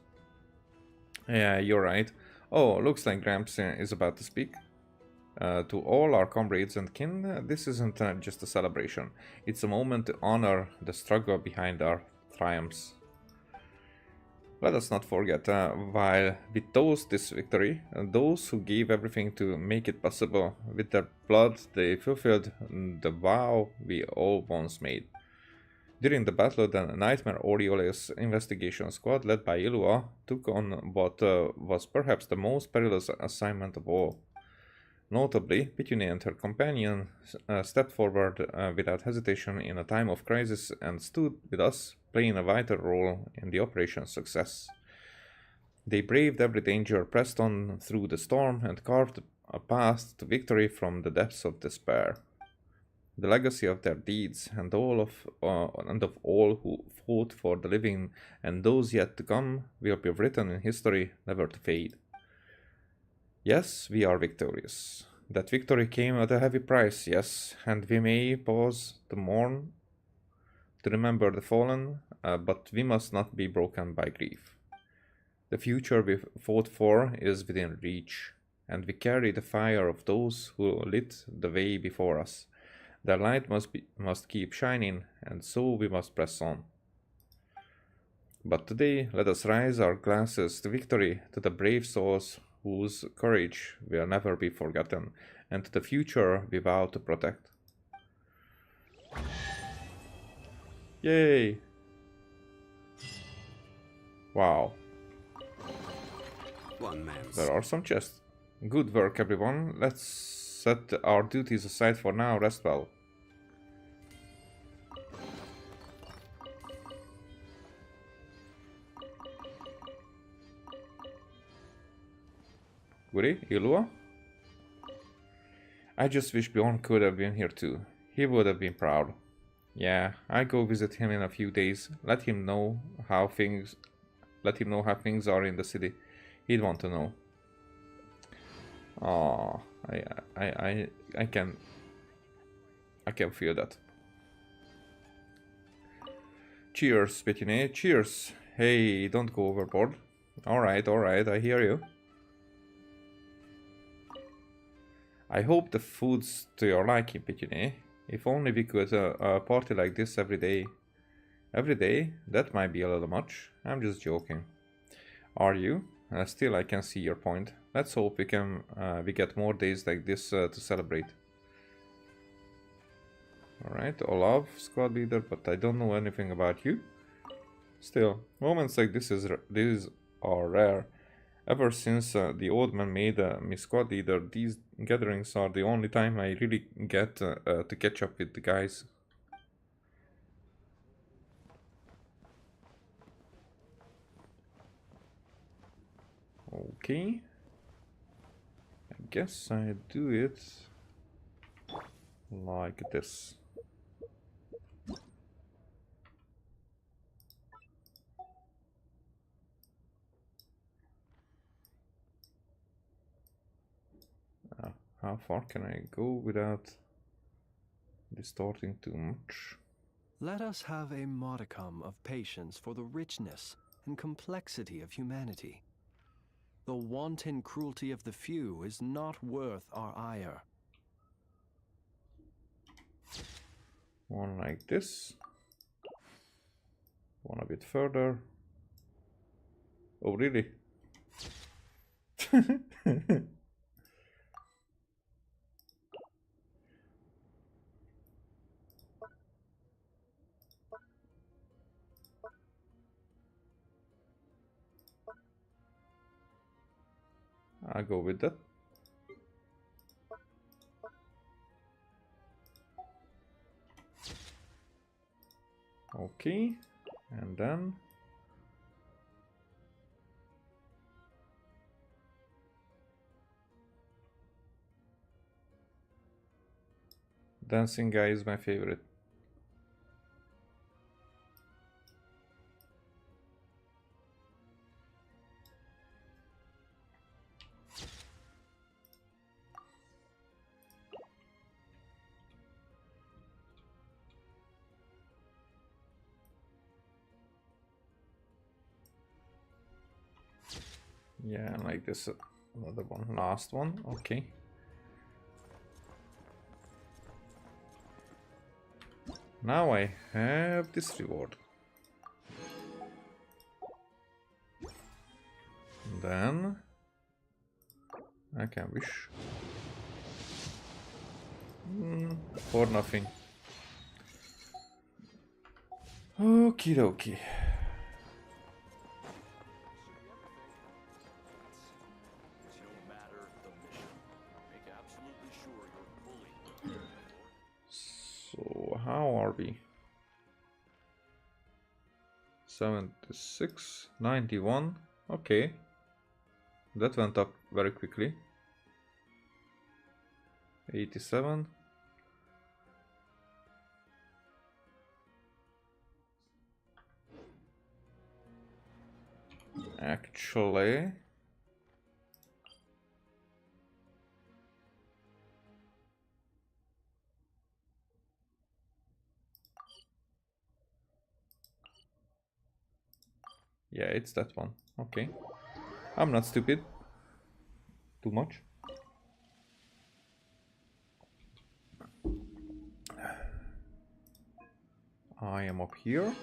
Yeah, you're right. Oh, looks like Gramps is about to speak. To all our comrades and kin, this isn't just a celebration. It's a moment to honor the struggle behind our triumphs. Let us not forget, while we toast this victory, those who gave everything to make it possible, with their blood they fulfilled the vow we all once made. During the battle, the Nightmare Orioles investigation squad, led by Ilua, took on what was perhaps the most perilous assignment of all. Notably, Petunia and her companion stepped forward without hesitation in a time of crisis and stood with us, playing a vital role in the operation's success. They braved every danger, pressed on through the storm, and carved a path to victory from the depths of despair. The legacy of their deeds and of all who fought for the living and those yet to come will be written in history, never to fade. Yes, we are victorious. That victory came at a heavy price, yes, and we may pause to mourn, to remember the fallen, but we must not be broken by grief. The future we fought for is within reach, and we carry the fire of those who lit the way before us. Their light must keep shining, and so we must press on. But today, let us raise our glasses to victory, to the brave souls whose courage will never be forgotten, and to the future we vow to protect. Yay! Wow, One man's there are some chests. Good work, everyone. Let's set our duties aside for now. Rest well. Goody, Ilua? I just wish Bjorn could have been here too. He would have been proud. Yeah, I'll go visit him in a few days. Let him know how things are in the city. He'd want to know. Oh, I can feel that. Cheers, Petunia. Cheers. Hey, don't go overboard. Alright, I hear you. I hope the food's to your liking, Petunia. If only we could party like this every day. Every day? That might be a little much. I'm just joking. Are you? Still, I can see your point. Let's hope we get more days like this to celebrate. Alright, Olaf, squad leader, but I don't know anything about you. Still, moments like these are rare. Ever since the old man made me squad leader, these gatherings are the only time I really get to catch up with the guys. Okay. I guess I do it like this. How far can I go without distorting too much? Let us have a modicum of patience for the richness and complexity of humanity. The wanton cruelty of the few is not worth our ire. One like this. One a bit further. Oh, really? I'll go with that. Okay, and then dancing guy is my favorite. Yeah, like this. Another one. Last one. Okay. Now I have this reward. Then I can wish for nothing. Okie dokie. No matter the mission. Make absolutely sure you're fully prepared, my lord. So how are we? 76, 91. Okay. That went up very quickly. 87. Actually, yeah, it's that one. Okay. I'm not stupid. Too much. I am up here.